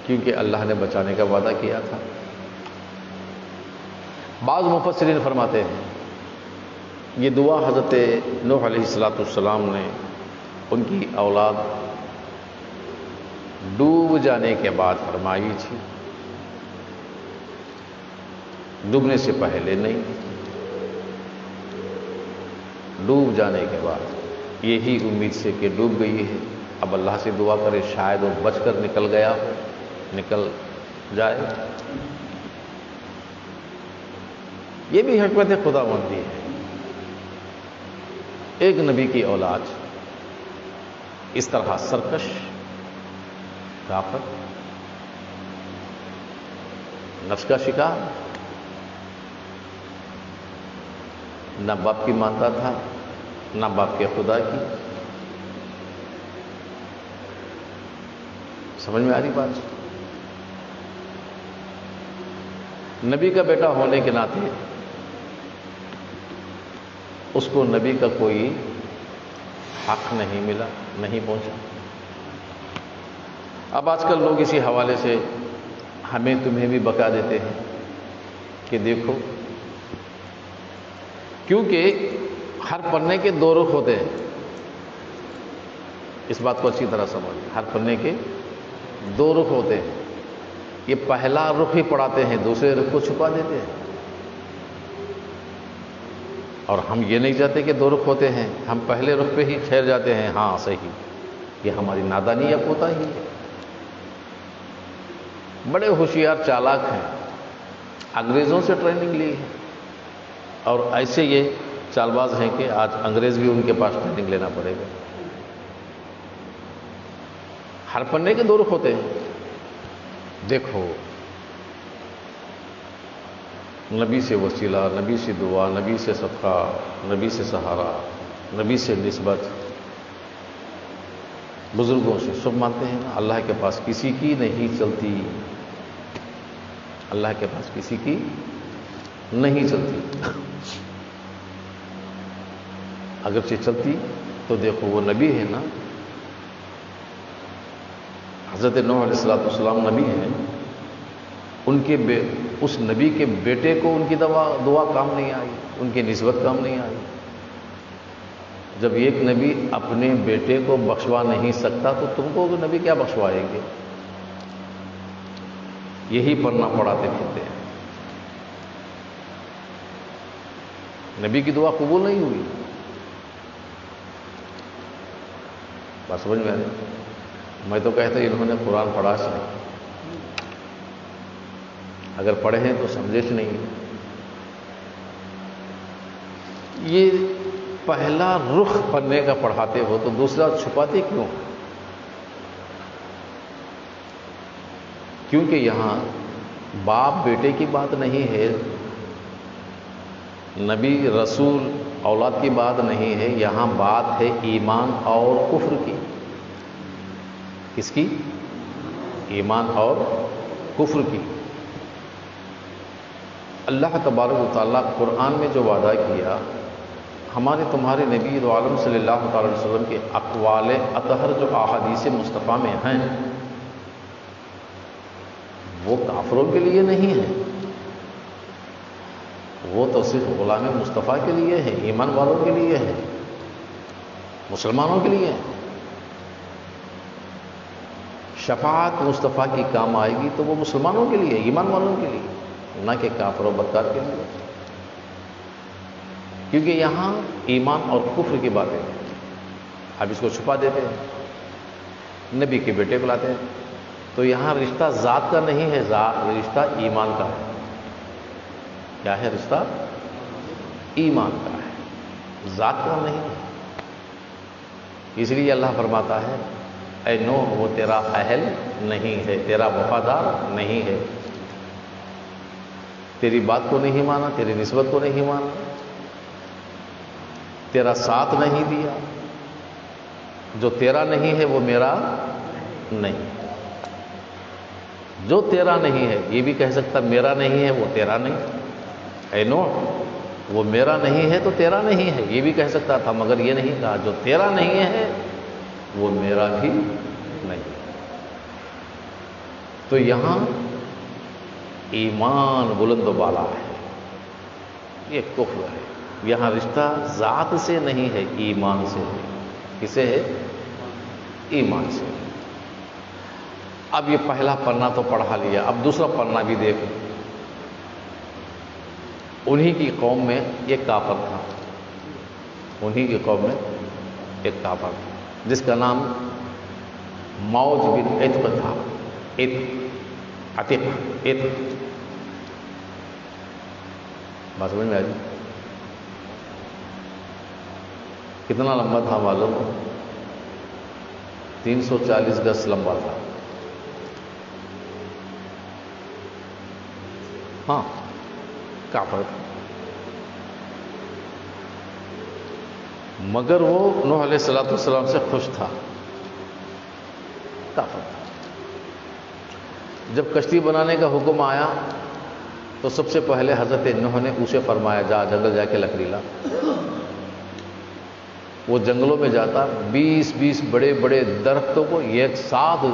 کیونکہ اللہ نے بچانے کا وعدہ کیا تھا۔ بعض مفسرین فرماتے ہیں یہ دعا حضرت نوح علیہ السلام نے ان کی اولاد ڈوب جانے کے بعد فرمائی تھی، ڈوبنے سے پہلے نہیں، ڈوب جانے کے بعد، یہی امید سے کہ ڈوب گئی ہے، اب اللہ سے دعا کرے شاید وہ بچ کر نکل گیا ہو، نکل جائے۔ یہ بھی حکمت خدا بندی ہے، ایک نبی کی اولاد اس طرح سرکش، کافر، نفس کا شکار، نہ باپ کی مانتا تھا نہ باپ کے خدا کی۔ سمجھ میں آ رہی بات؟ نبی کا بیٹا ہونے کے ناطے اس کو نبی کا کوئی حق نہیں ملا، نہیں پہنچا۔ اب آج کل لوگ اسی حوالے سے ہمیں تمہیں بھی بکا دیتے ہیں کہ دیکھو، کیونکہ ہر پنے کے دو رخ ہوتے ہیں، اس بات کو اچھی طرح سمجھ، ہر پنے کے دو رخ ہوتے ہیں، یہ پہلا رخ ہی پڑھاتے ہیں، دوسرے رخ کو چھپا دیتے ہیں، اور ہم یہ نہیں چاہتے کہ دو رخ ہوتے ہیں، ہم پہلے رخ پہ ہی ٹھہر جاتے ہیں، ہاں صحیح، یہ ہماری نادانی یا کوتاہی ہے۔ بڑے ہوشیار چالاک ہیں، انگریزوں سے ٹریننگ لی ہے، اور ایسے یہ چال باز ہیں کہ آج انگریز بھی ان کے پاس ٹریننگ لینا پڑے گا۔ ہر پنے کے دو رخ ہوتے ہیں۔ دیکھو، نبی سے وسیلہ، نبی سے دعا، نبی سے صدقہ، نبی سے سہارا، نبی سے نسبت، بزرگوں سے، سب مانتے ہیں نا، اللہ کے پاس کسی کی نہیں چلتی، اللہ کے پاس کسی کی نہیں چلتی، اگرچہ چلتی تو دیکھو وہ نبی ہے نا، حضرت نوح علیہ السلام نبی ہیں، ان کے اس نبی کے بیٹے کو ان کی دعا کام نہیں آئی، ان کی نسبت کام نہیں آئی۔ جب ایک نبی اپنے بیٹے کو بخشوا نہیں سکتا تو تم کو نبی کیا بخشوائیں گے؟ یہی پڑھنا پڑھاتے پھرتے ہیں۔ نبی کی دعا قبول نہیں ہوئی، بات سمجھ میں آ رہی؟ میں تو کہتا انہوں نے قرآن پڑھا سے نہیں، اگر پڑھے ہیں تو سمجھے سے نہیں۔ یہ پہلا رخ پڑھنے کا پڑھاتے ہو تو دوسرا چھپاتے کیوں؟ کیونکہ یہاں باپ بیٹے کی بات نہیں ہے، نبی رسول اولاد کی بات نہیں ہے، یہاں بات ہے ایمان اور کفر کی۔ کس کی؟ ایمان اور کفر کی۔ اللہ تبارک و تعالیٰ قرآن میں جو وعدہ کیا، ہمارے تمہارے نبی عالم صلی اللہ تعالی علیہ وسلم کے اقوال اطہر جو احادیث مصطفیٰ میں ہیں، وہ کافروں کے لیے نہیں ہے، وہ تو صرف غلام مصطفیٰ کے لیے ہے، ایمان والوں کے لیے ہے۔ مسلمانوں کے لیے ہے۔ شفاعت مصطفیٰ کی کام آئے گی تو وہ مسلمانوں کے لیے، ایمان والوں کے لیے، نہ کہ کافر و بدکار کے لیے، کیونکہ یہاں ایمان اور کفر کی باتیں ہیں۔ اب اس کو چھپا دیتے ہیں، نبی کے بیٹے کو لاتے ہیں، تو یہاں رشتہ ذات کا نہیں ہے، رشتہ ایمان کا ہے۔ کیا ہے رشتہ؟ ایمان کا ہے، ذات کا نہیں ہے۔ اس لیے اللہ فرماتا ہے اے نوح وہ تیرا اہل نہیں ہے، تیرا وفادار نہیں ہے، تیری بات کو نہیں مانا، تیری نسبت کو نہیں مانا، تیرا ساتھ نہیں دیا، جو تیرا نہیں ہے وہ میرا نہیں، جو تیرا نہیں ہے یہ بھی کہہ سکتا میرا نہیں ہے وہ تیرا نہیں۔ اے نوح وہ میرا نہیں ہے تو تیرا نہیں ہے یہ بھی کہہ سکتا تھا، مگر یہ نہیں کہا جو تیرا نہیں ہے وہ میرا بھی نہیں۔ تو یہاں ایمان بلند و بالا ہے، یہ کفر ہے۔ یہاں رشتہ ذات سے نہیں ہے، ایمان سے ہے۔ کسے ہے؟ ایمان سے۔ اب یہ پہلا پنہ تو پڑھا لیا، اب دوسرا پنہ بھی دیکھ۔ انہی کی قوم میں ایک کافر تھا، انہی کی قوم میں ایک کافر تھا جس کا نام موج بن عتق تھا۔ عتق بات سمجھ میں آئی؟ کتنا لمبا تھا معلوم؟ 340 گز لمبا تھا۔ ہاں کافر تھا، مگر وہ نوح علیہ السلام سے خوش تھا، کافر تھا۔ جب کشتی بنانے کا حکم آیا تو سب سے پہلے حضرت نوح نے اسے فرمایا جا جنگل جا کے لکڑی لا۔ وہ جنگلوں میں جاتا، 20 بڑے بڑے درختوں کو ایک ساتھ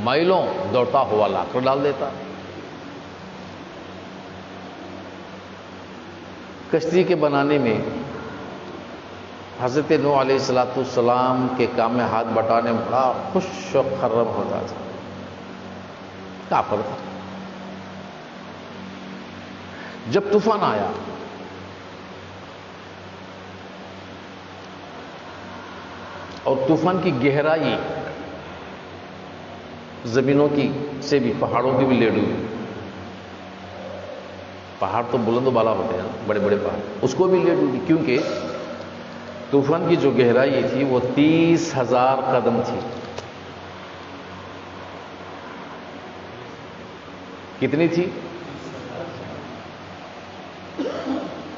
میلوں دوڑتا ہوا لا کر ڈال دیتا۔ کشتی کے بنانے میں حضرت نوح علیہ السلام کے کام میں ہاتھ بٹانے میں بڑا خوش و خرم ہوتا تھا، کافر تھا۔ جب طوفان آیا اور طوفان کی گہرائی زمینوں کی سے بھی، پہاڑوں کی بھی لے ڈوبی، پہاڑ تو بلند و بالا ہوتے ہیں، بڑے بڑے پہاڑ، اس کو بھی لے ڈوبی، کیونکہ طوفان کی جو گہرائی تھی وہ 30,000 قدم تھی۔ کتنی تھی؟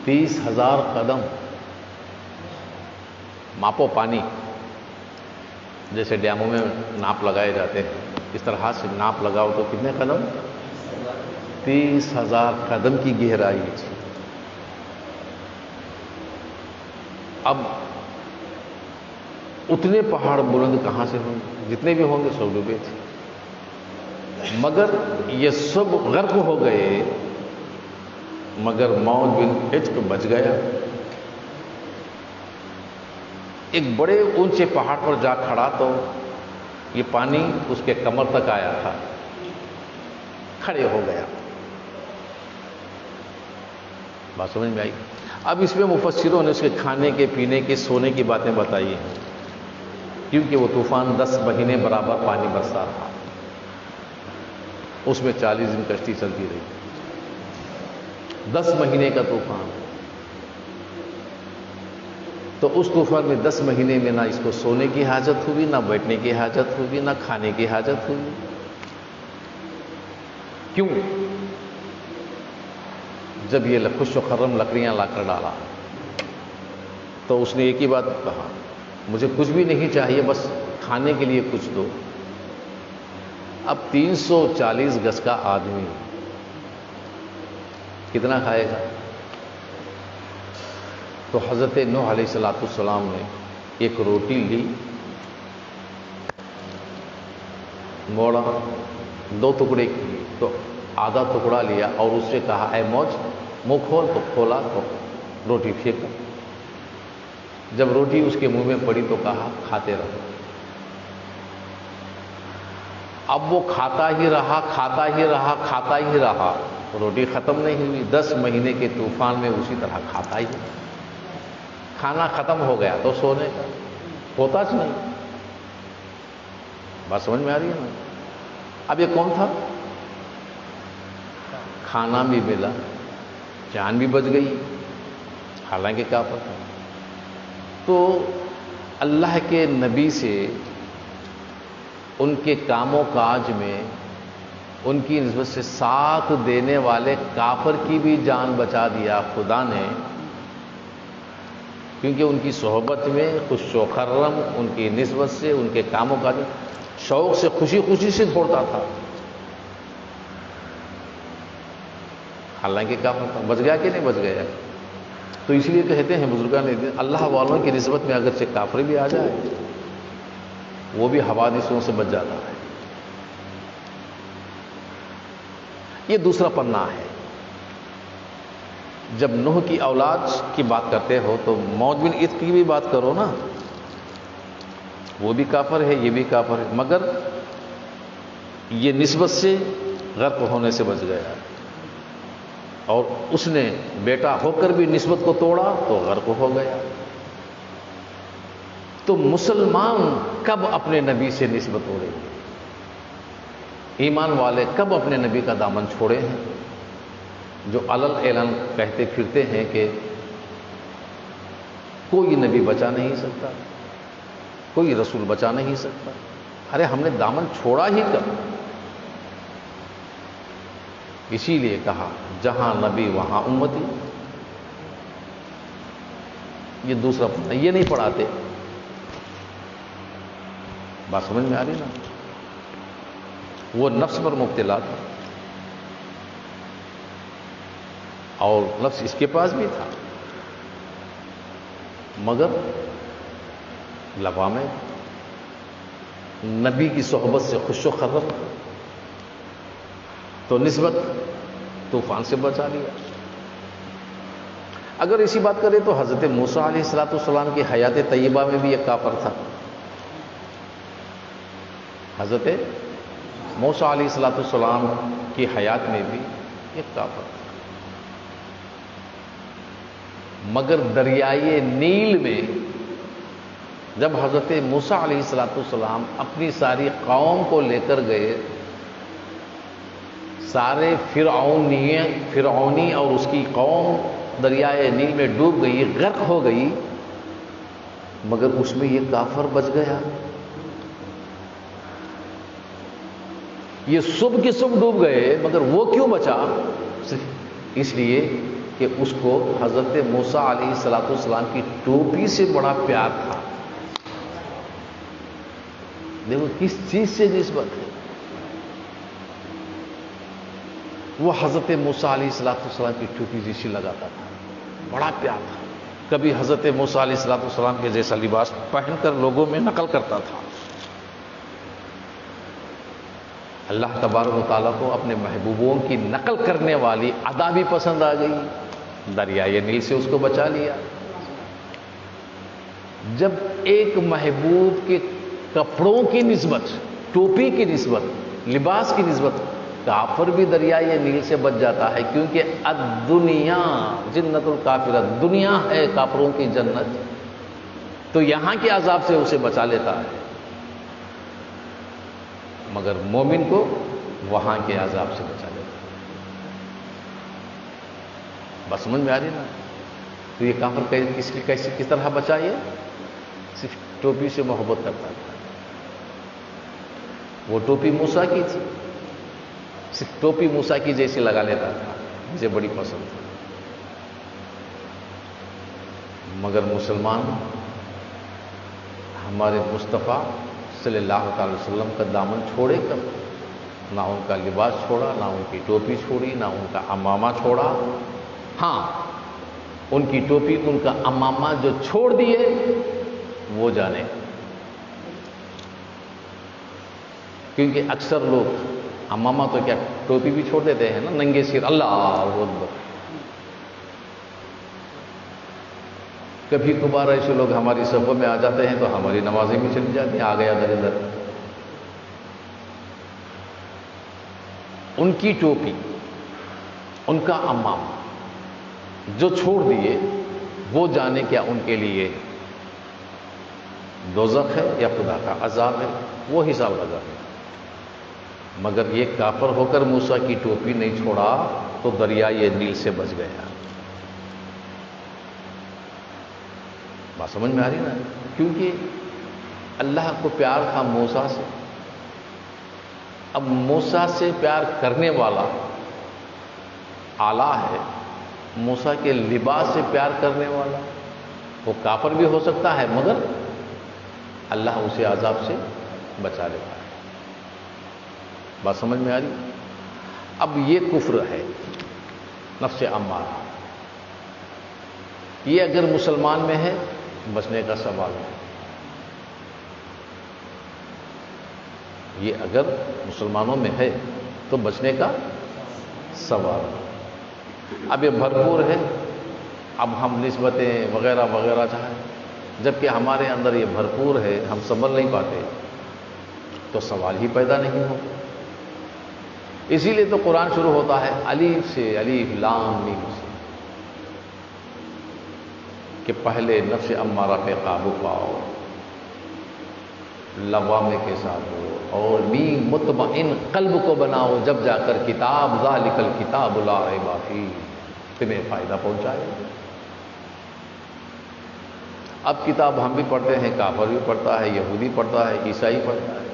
30,000 قدم۔ ماپو پانی، جیسے ڈیموں میں ناپ لگائے جاتے ہیں، اس طرح سے ناپ لگاؤ تو کتنے قدم؟ 30,000 قدم کی گہرائی تھی۔ اب اتنے پہاڑ بلند کہاں سے ہوں گے؟ جتنے بھی ہوں گے سب ڈوبے تھے، مگر یہ سب غرق ہو گئے، مگر موج بن عتق بچ گیا۔ ایک بڑے اونچے پہاڑ پر جا کھڑا تو یہ پانی اس کے کمر تک آیا تھا، کھڑے ہو گیا۔ بات سمجھ میں آئی؟ اب اس میں مفسروں نے اس کے کھانے کے، پینے کے، سونے کی باتیں بتائی ہیں، کیونکہ وہ طوفان 10 مہینے برابر پانی برسا رہا، اس میں 40 دن کشتی چلتی رہی، 10 مہینے کا طوفان۔ تو اس طوفان میں 10 مہینے میں نہ اس کو سونے کی حاجت ہوئی، نہ بیٹھنے کی حاجت ہوئی، نہ کھانے کی حاجت ہوئی۔ کیوں؟ جب یہ خوش و خرم لکڑیاں لا کر ڈالا تو اس نے ایک ہی بات کہا، مجھے کچھ بھی نہیں چاہیے، بس کھانے کے لیے کچھ دو۔ اب 340 گز کا آدمی کتنا کھائے گا؟ تو حضرت نوح علیہ السلام نے ایک روٹی لی، موڑا، 2 ٹکڑے کیے تو آدھا ٹکڑا لیا اور اس سے کہا اے موج منہ کھول، تو کھولا تو روٹی پھینکا، جب روٹی اس کے منہ میں پڑی تو کہا کھاتے رہو. اب وہ کھاتا ہی رہا کھاتا ہی رہا کھاتا ہی رہا، روٹی ختم نہیں ہوئی. 10 مہینے کے طوفان میں اسی طرح کھاتا ہی. کھانا ختم ہو گیا تو سونے کا ہوتا نہیں. بات سمجھ میں آ رہی ہے نا؟ اب یہ کون تھا؟ کھانا بھی ملا، جان بھی بچ گئی، حالانکہ کافر تھا. تو اللہ کے نبی سے ان کے کام و کاج میں ان کی نسبت سے ساتھ دینے والے کافر کی بھی جان بچا دیا خدا نے، کیونکہ ان کی صحبت میں خوش و خرم، ان کی نسبت سے، ان کے کام و کاج شوق سے خوشی خوشی سے چھوڑتا تھا. حالانکہ کافر تھا. بچ گیا کہ نہیں بچ گیا؟ تو اس لیے کہتے ہیں بزرگان نے، اللہ والوں کی نسبت میں اگرچہ کافر بھی آ جائے وہ بھی حوادثوں سے بچ جاتا ہے. یہ دوسرا پنہ ہے. جب نوح کی اولاد کی بات کرتے ہو تو موج بن عید کی بھی بات کرو نا. وہ بھی کافر ہے، یہ بھی کافر ہے، مگر یہ نسبت سے غرق ہونے سے بچ گیا. اور اس نے بیٹا ہو کر بھی نسبت کو توڑا تو غرق ہو گیا. تو مسلمان کب اپنے نبی سے نسبت توڑیں گے؟ ایمان والے کب اپنے نبی کا دامن چھوڑے ہیں؟ جو علل اعلان کہتے پھرتے ہیں کہ کوئی نبی بچا نہیں سکتا، کوئی رسول بچا نہیں سکتا. ارے ہم نے دامن چھوڑا ہی کب؟ اسی لیے کہا جہاں نبی وہاں امتی. یہ دوسرا یہ نہیں پڑھاتے. بات سمجھ میں آ رہی نا؟ وہ نفس پر مبتلا تھا اور نفس اس کے پاس بھی تھا، مگر لبا میں نبی کی صحبت سے خوش و خرم تو نسبت طوفان سے بچا لیا. اگر اسی بات کریں تو حضرت موسیٰ علیہ السلام کی حیات طیبہ میں بھی ایک کافر تھا. حضرت موسیٰ علیہ السلام کی حیات میں بھی ایک کافر تھا، مگر دریائے نیل میں جب حضرت موسیٰ علیہ السلام اپنی ساری قوم کو لے کر گئے، سارے فرعونی اور اس کی قوم دریائے نیل میں ڈوب گئی، غرق ہو گئی، مگر اس میں یہ کافر بچ گیا. یہ صبح کے صبح ڈوب گئے مگر وہ کیوں بچا؟ صرف اس لیے کہ اس کو حضرت موسیٰ علیہ السلام کی ٹوپی سے بڑا پیار تھا. دیکھو کس چیز سے نسبت ہے. وہ حضرت موسیٰ علیہ السلام کی ٹوپی جیسی لگاتا تھا، بڑا پیار تھا. کبھی حضرت موسیٰ علیہ السلام کے جیسا لباس پہن کر لوگوں میں نقل کرتا تھا. اللہ تبارک و تعالیٰ کو اپنے محبوبوں کی نقل کرنے والی ادا بھی پسند آ گئی، دریائے نیل سے اس کو بچا لیا. جب ایک محبوب کے کپڑوں کی نسبت، ٹوپی کی نسبت، لباس کی نسبت کافر بھی دریائے نیل سے بچ جاتا ہے، کیونکہ الدنیا جنت الکافرہ، دنیا ہے کافروں کی جنت، تو یہاں کے عذاب سے اسے بچا لیتا ہے، مگر مومن کو وہاں کے عذاب سے بچا لیتا ہے. بس سمجھ میں آ رہی نا؟ تو یہ کافر کس طرح بچائے؟ صرف ٹوپی سے محبت کرتا تھا. وہ ٹوپی موسیٰ کی تھی، صرف ٹوپی موسیٰ کی جیسی لگا لیتا تھا، مجھے بڑی پسند تھی. مگر مسلمان ہمارے مصطفیٰ صلی اللہ تعالی وسلم کا دامن چھوڑے کب؟ نہ ان کا لباس چھوڑا، نہ ان کی ٹوپی چھوڑی، نہ ان کا عمامہ چھوڑا. ہاں ان کی ٹوپی، ان کا عمامہ جو چھوڑ دیے وہ جانے، کیونکہ اکثر لوگ عمامہ تو کیا ٹوپی بھی چھوڑ دیتے ہیں نا، ننگے سر. اللہ اکبر. کبھی کبھار ایسے لوگ ہماری صفوں میں آ جاتے ہیں تو ہماری نمازیں بھی چلی جاتی ہیں، آ گیا ادھر ادھر۔ ان کی ٹوپی، ان کا عمام جو چھوڑ دیے، وہ جانے کیا ان کے لیے دوزخ ہے یا خدا کا عذاب ہے، وہ حساب لگا ہے۔ مگر یہ کافر ہو کر موسیٰ کی ٹوپی نہیں چھوڑا تو دریائے نیل سے بچ گیا۔ بات سمجھ میں آ رہی نا؟ کیونکہ اللہ کو پیار تھا موسیٰ سے۔ اب موسیٰ سے پیار کرنے والا اعلیٰ ہے، موسیٰ کے لباس سے پیار کرنے والا وہ کافر بھی ہو سکتا ہے، مگر اللہ اسے عذاب سے بچا لیتا ہے۔ بات سمجھ میں آ رہی؟ اب یہ کفر ہے نفس امارہ، یہ اگر مسلمان میں ہے بچنے کا سوال ہے، یہ اگر مسلمانوں میں ہے تو بچنے کا سوال ہے۔ اب یہ بھرپور ہے، اب ہم نسبتیں وغیرہ وغیرہ چاہیں، جبکہ ہمارے اندر یہ بھرپور ہے، ہم سنبھل نہیں پاتے تو سوال ہی پیدا نہیں ہو۔ اسی لیے تو قرآن شروع ہوتا ہے الف سے، الف لام میم سے، کہ پہلے نفس امارہ پہ قابو پاؤ، لوامے کے ساتھ ہو، اور میم مطمئن قلب کو بناؤ، جب جا کر کتاب ذالک الکتاب لا ریب فیہ تمہیں فائدہ پہنچائے۔ اب کتاب ہم بھی پڑھتے ہیں، کافر بھی پڑھتا ہے، یہودی پڑھتا ہے، عیسائی پڑھتا ہے،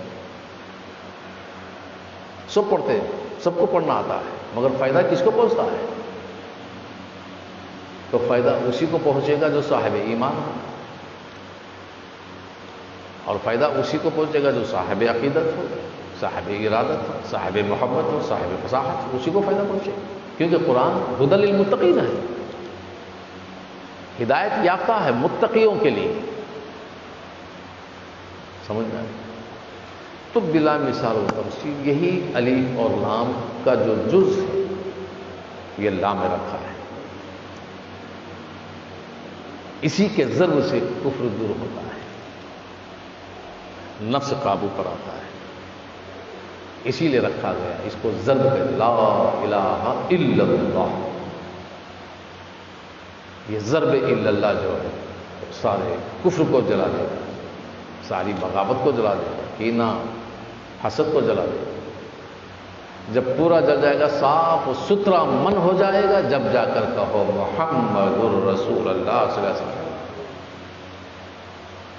سب پڑھتے ہیں، سب کو پڑھنا آتا ہے، مگر فائدہ کس کو پہنچتا ہے؟ تو فائدہ اسی کو پہنچے گا جو صاحب ایمان ہو، اور فائدہ اسی کو پہنچے گا جو صاحب عقیدت ہو، صاحب ارادت ہو، صاحب محبت ہو، صاحب فصاحت ہو، اسی کو فائدہ پہنچے گا۔ کیونکہ قرآن ہدی للمتقین ہے، ہدایت یافتہ ہے متقیوں کے لیے۔ سمجھ میں آئی؟ تو بلا مثال و تمثیل یہی الف اور لام کا جو جز ہے یہ لا میں رکھا ہے، اسی کے ضرب سے کفر دور ہوتا ہے، نفس قابو پر آتا ہے، اسی لیے رکھا گیا اس کو ضرب ہے، لا الہ الا اللہ۔ یہ ضرب الا اللہ جو ہے سارے کفر کو جلا دے گا، ساری بغاوت کو جلا دے گا، کینہ حسد کو جلا دے گا۔ جب پورا جل جائے گا، صاف و ستھرا من ہو جائے گا، جب جا کر کہو محمد الرسول اللہ صلی اللہ علیہ وسلم،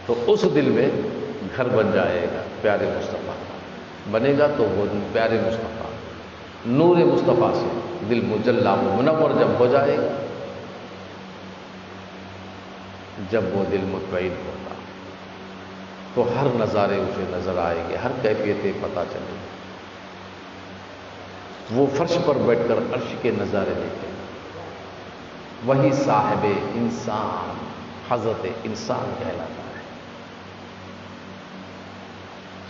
تو اس دل میں گھر بن جائے گا پیارے مصطفیٰ بنے گا، تو وہ پیارے مصطفیٰ نور مصطفیٰ سے دل مجلا و منور جب ہو جائے گا، جب وہ دل مطمئن ہوگا تو ہر نظارے اسے نظر آئے گے، ہر کیفیتیں پتہ چلے گی، وہ فرش پر بیٹھ کر عرش کے نظارے دیکھے گا، وہی صاحب انسان حضرت انسان کہلاتا ہے۔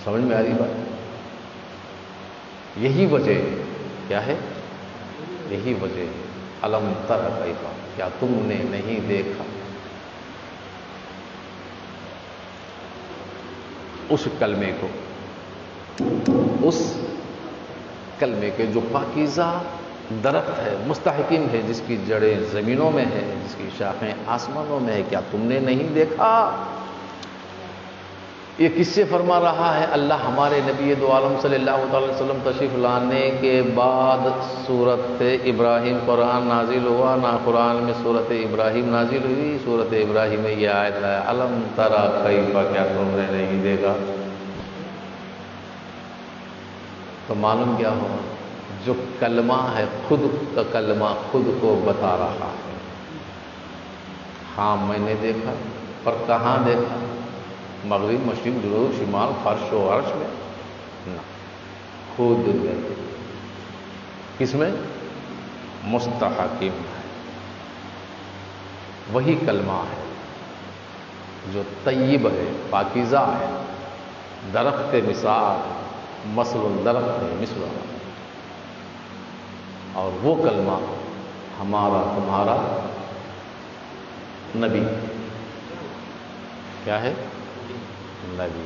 سمجھ میں آ رہی بات؟ یہی وجہ کیا ہے؟ یہی وجہ الم تر کیف، کیا تم نے نہیں دیکھا اس کلمے کو، اس کلمے کے جو پاکیزہ درخت ہے، مستحکم ہے، جس کی جڑیں زمینوں میں ہیں، جس کی شاخیں آسمانوں میں ہیں، کیا تم نے نہیں دیکھا؟ یہ کس سے فرما رہا ہے؟ اللہ ہمارے نبی دو عالم صلی اللہ تعالی وسلم تشریف لانے کے بعد سورت ابراہیم قرآن نازل ہوا، نہ قرآن میں سورت ابراہیم نازل ہوئی، سورت ابراہیم میں یہ آیت ہے الم تری کیف، کیا تم نے نہیں دیکھا؟ تو معلوم کیا ہوا؟ جو کلمہ ہے خود کا کلمہ خود کو بتا رہا ہے، ہاں میں نے دیکھا، پر کہاں دیکھا؟ مغرب، مشرق، جنوب، شمال، فرش و عرش میں نہ، خود میں۔ کس میں؟ مستحکم ہے، وہی کلمہ ہے جو طیب ہے، پاکیزہ ہے، درخت مثال، مثل درخت ہے مثل، اور وہ کلمہ ہمارا تمہارا نبی کیا ہے؟ نبی۔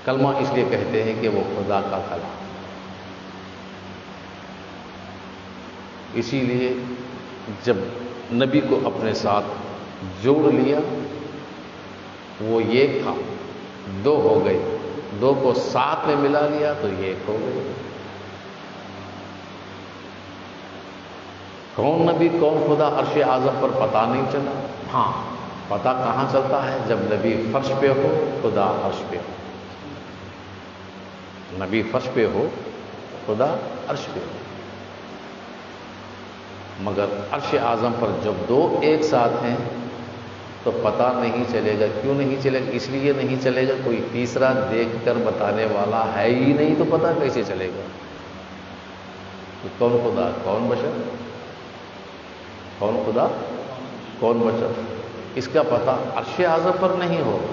کلمہ اس لیے کہتے ہیں کہ وہ خدا کا کلام، اسی لیے جب نبی کو اپنے ساتھ جوڑ لیا، وہ ایک تھا، دو ہو گئے، دو کو ساتھ میں ملا لیا تو ایک ہو گئے۔ کون نبی کون خدا عرش اعظم پر پتہ نہیں چلا، ہاں پتہ کہاں چلتا ہے؟ جب نبی فرش پہ ہو، خدا عرش پہ ہو۔ نبی فرش پہ ہو، خدا عرش پہ ہو۔ مگر عرش اعظم پر جب دو ایک ساتھ ہیں تو پتہ نہیں چلے گا۔ کیوں نہیں چلے گا؟ اس لیے نہیں چلے گا، کوئی تیسرا دیکھ کر بتانے والا ہے ہی نہیں، تو پتہ کیسے چلے گا؟ کہ کون خدا کون بشر، کون خدا کون بشر، اس کا پتہ عرش اعظم پر نہیں ہوگا۔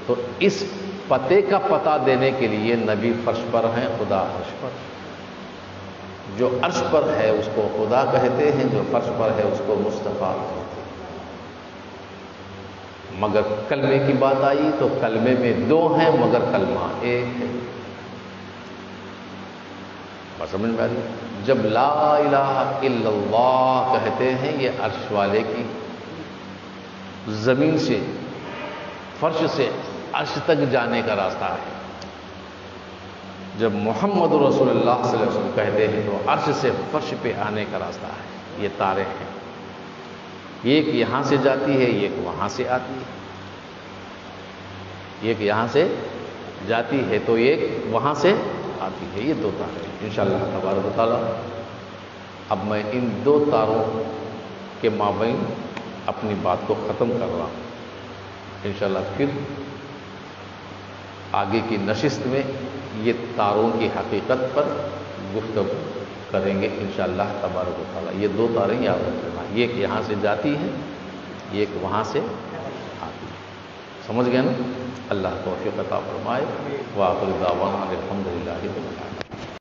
تو اس پتے کا پتہ دینے کے لیے نبی فرش پر ہیں، خدا عرش پر۔ جو عرش پر ہے اس کو خدا کہتے ہیں، جو فرش پر ہے اس کو مصطفیٰ کہتے ہیں۔ مگر کلمے کی بات آئی تو کلمے میں دو ہیں مگر کلمہ ایک ہے۔ بس سمجھ میں آ رہی؟ جب لا الہ الا اللہ کہتے ہیں، یہ عرش والے کی زمین سے، فرش سے عرش تک جانے کا راستہ ہے۔ جب محمد رسول اللہ صلی اللہ علیہ وسلم کہتے ہیں تو عرش سے فرش پہ آنے کا راستہ ہے۔ یہ تارے ہیں، ایک یہاں سے جاتی ہے، ایک وہاں سے آتی ہے۔ ایک یہاں سے جاتی ہے تو ایک وہاں سے آتی ہے۔ یہ دو تارے ہیں انشاءاللہ تبارک و تعالیٰ۔ اب میں ان دو تاروں کے مابین اپنی بات کو ختم کر رہا ہوں۔ انشاءاللہ پھر آگے کی نشست میں یہ تاروں کی حقیقت پر گفتگو کریں گے انشاءاللہ تبارک و تعالیٰ۔ یہ دو تاریں یاد رکھنا، ایک یہاں سے جاتی ہے، ایک وہاں سے آتی ہے۔ سمجھ گئے نا؟ اللہ توفیق عطا فرمائے۔ وآخر دعوانا الحمدللہ رب العالمین۔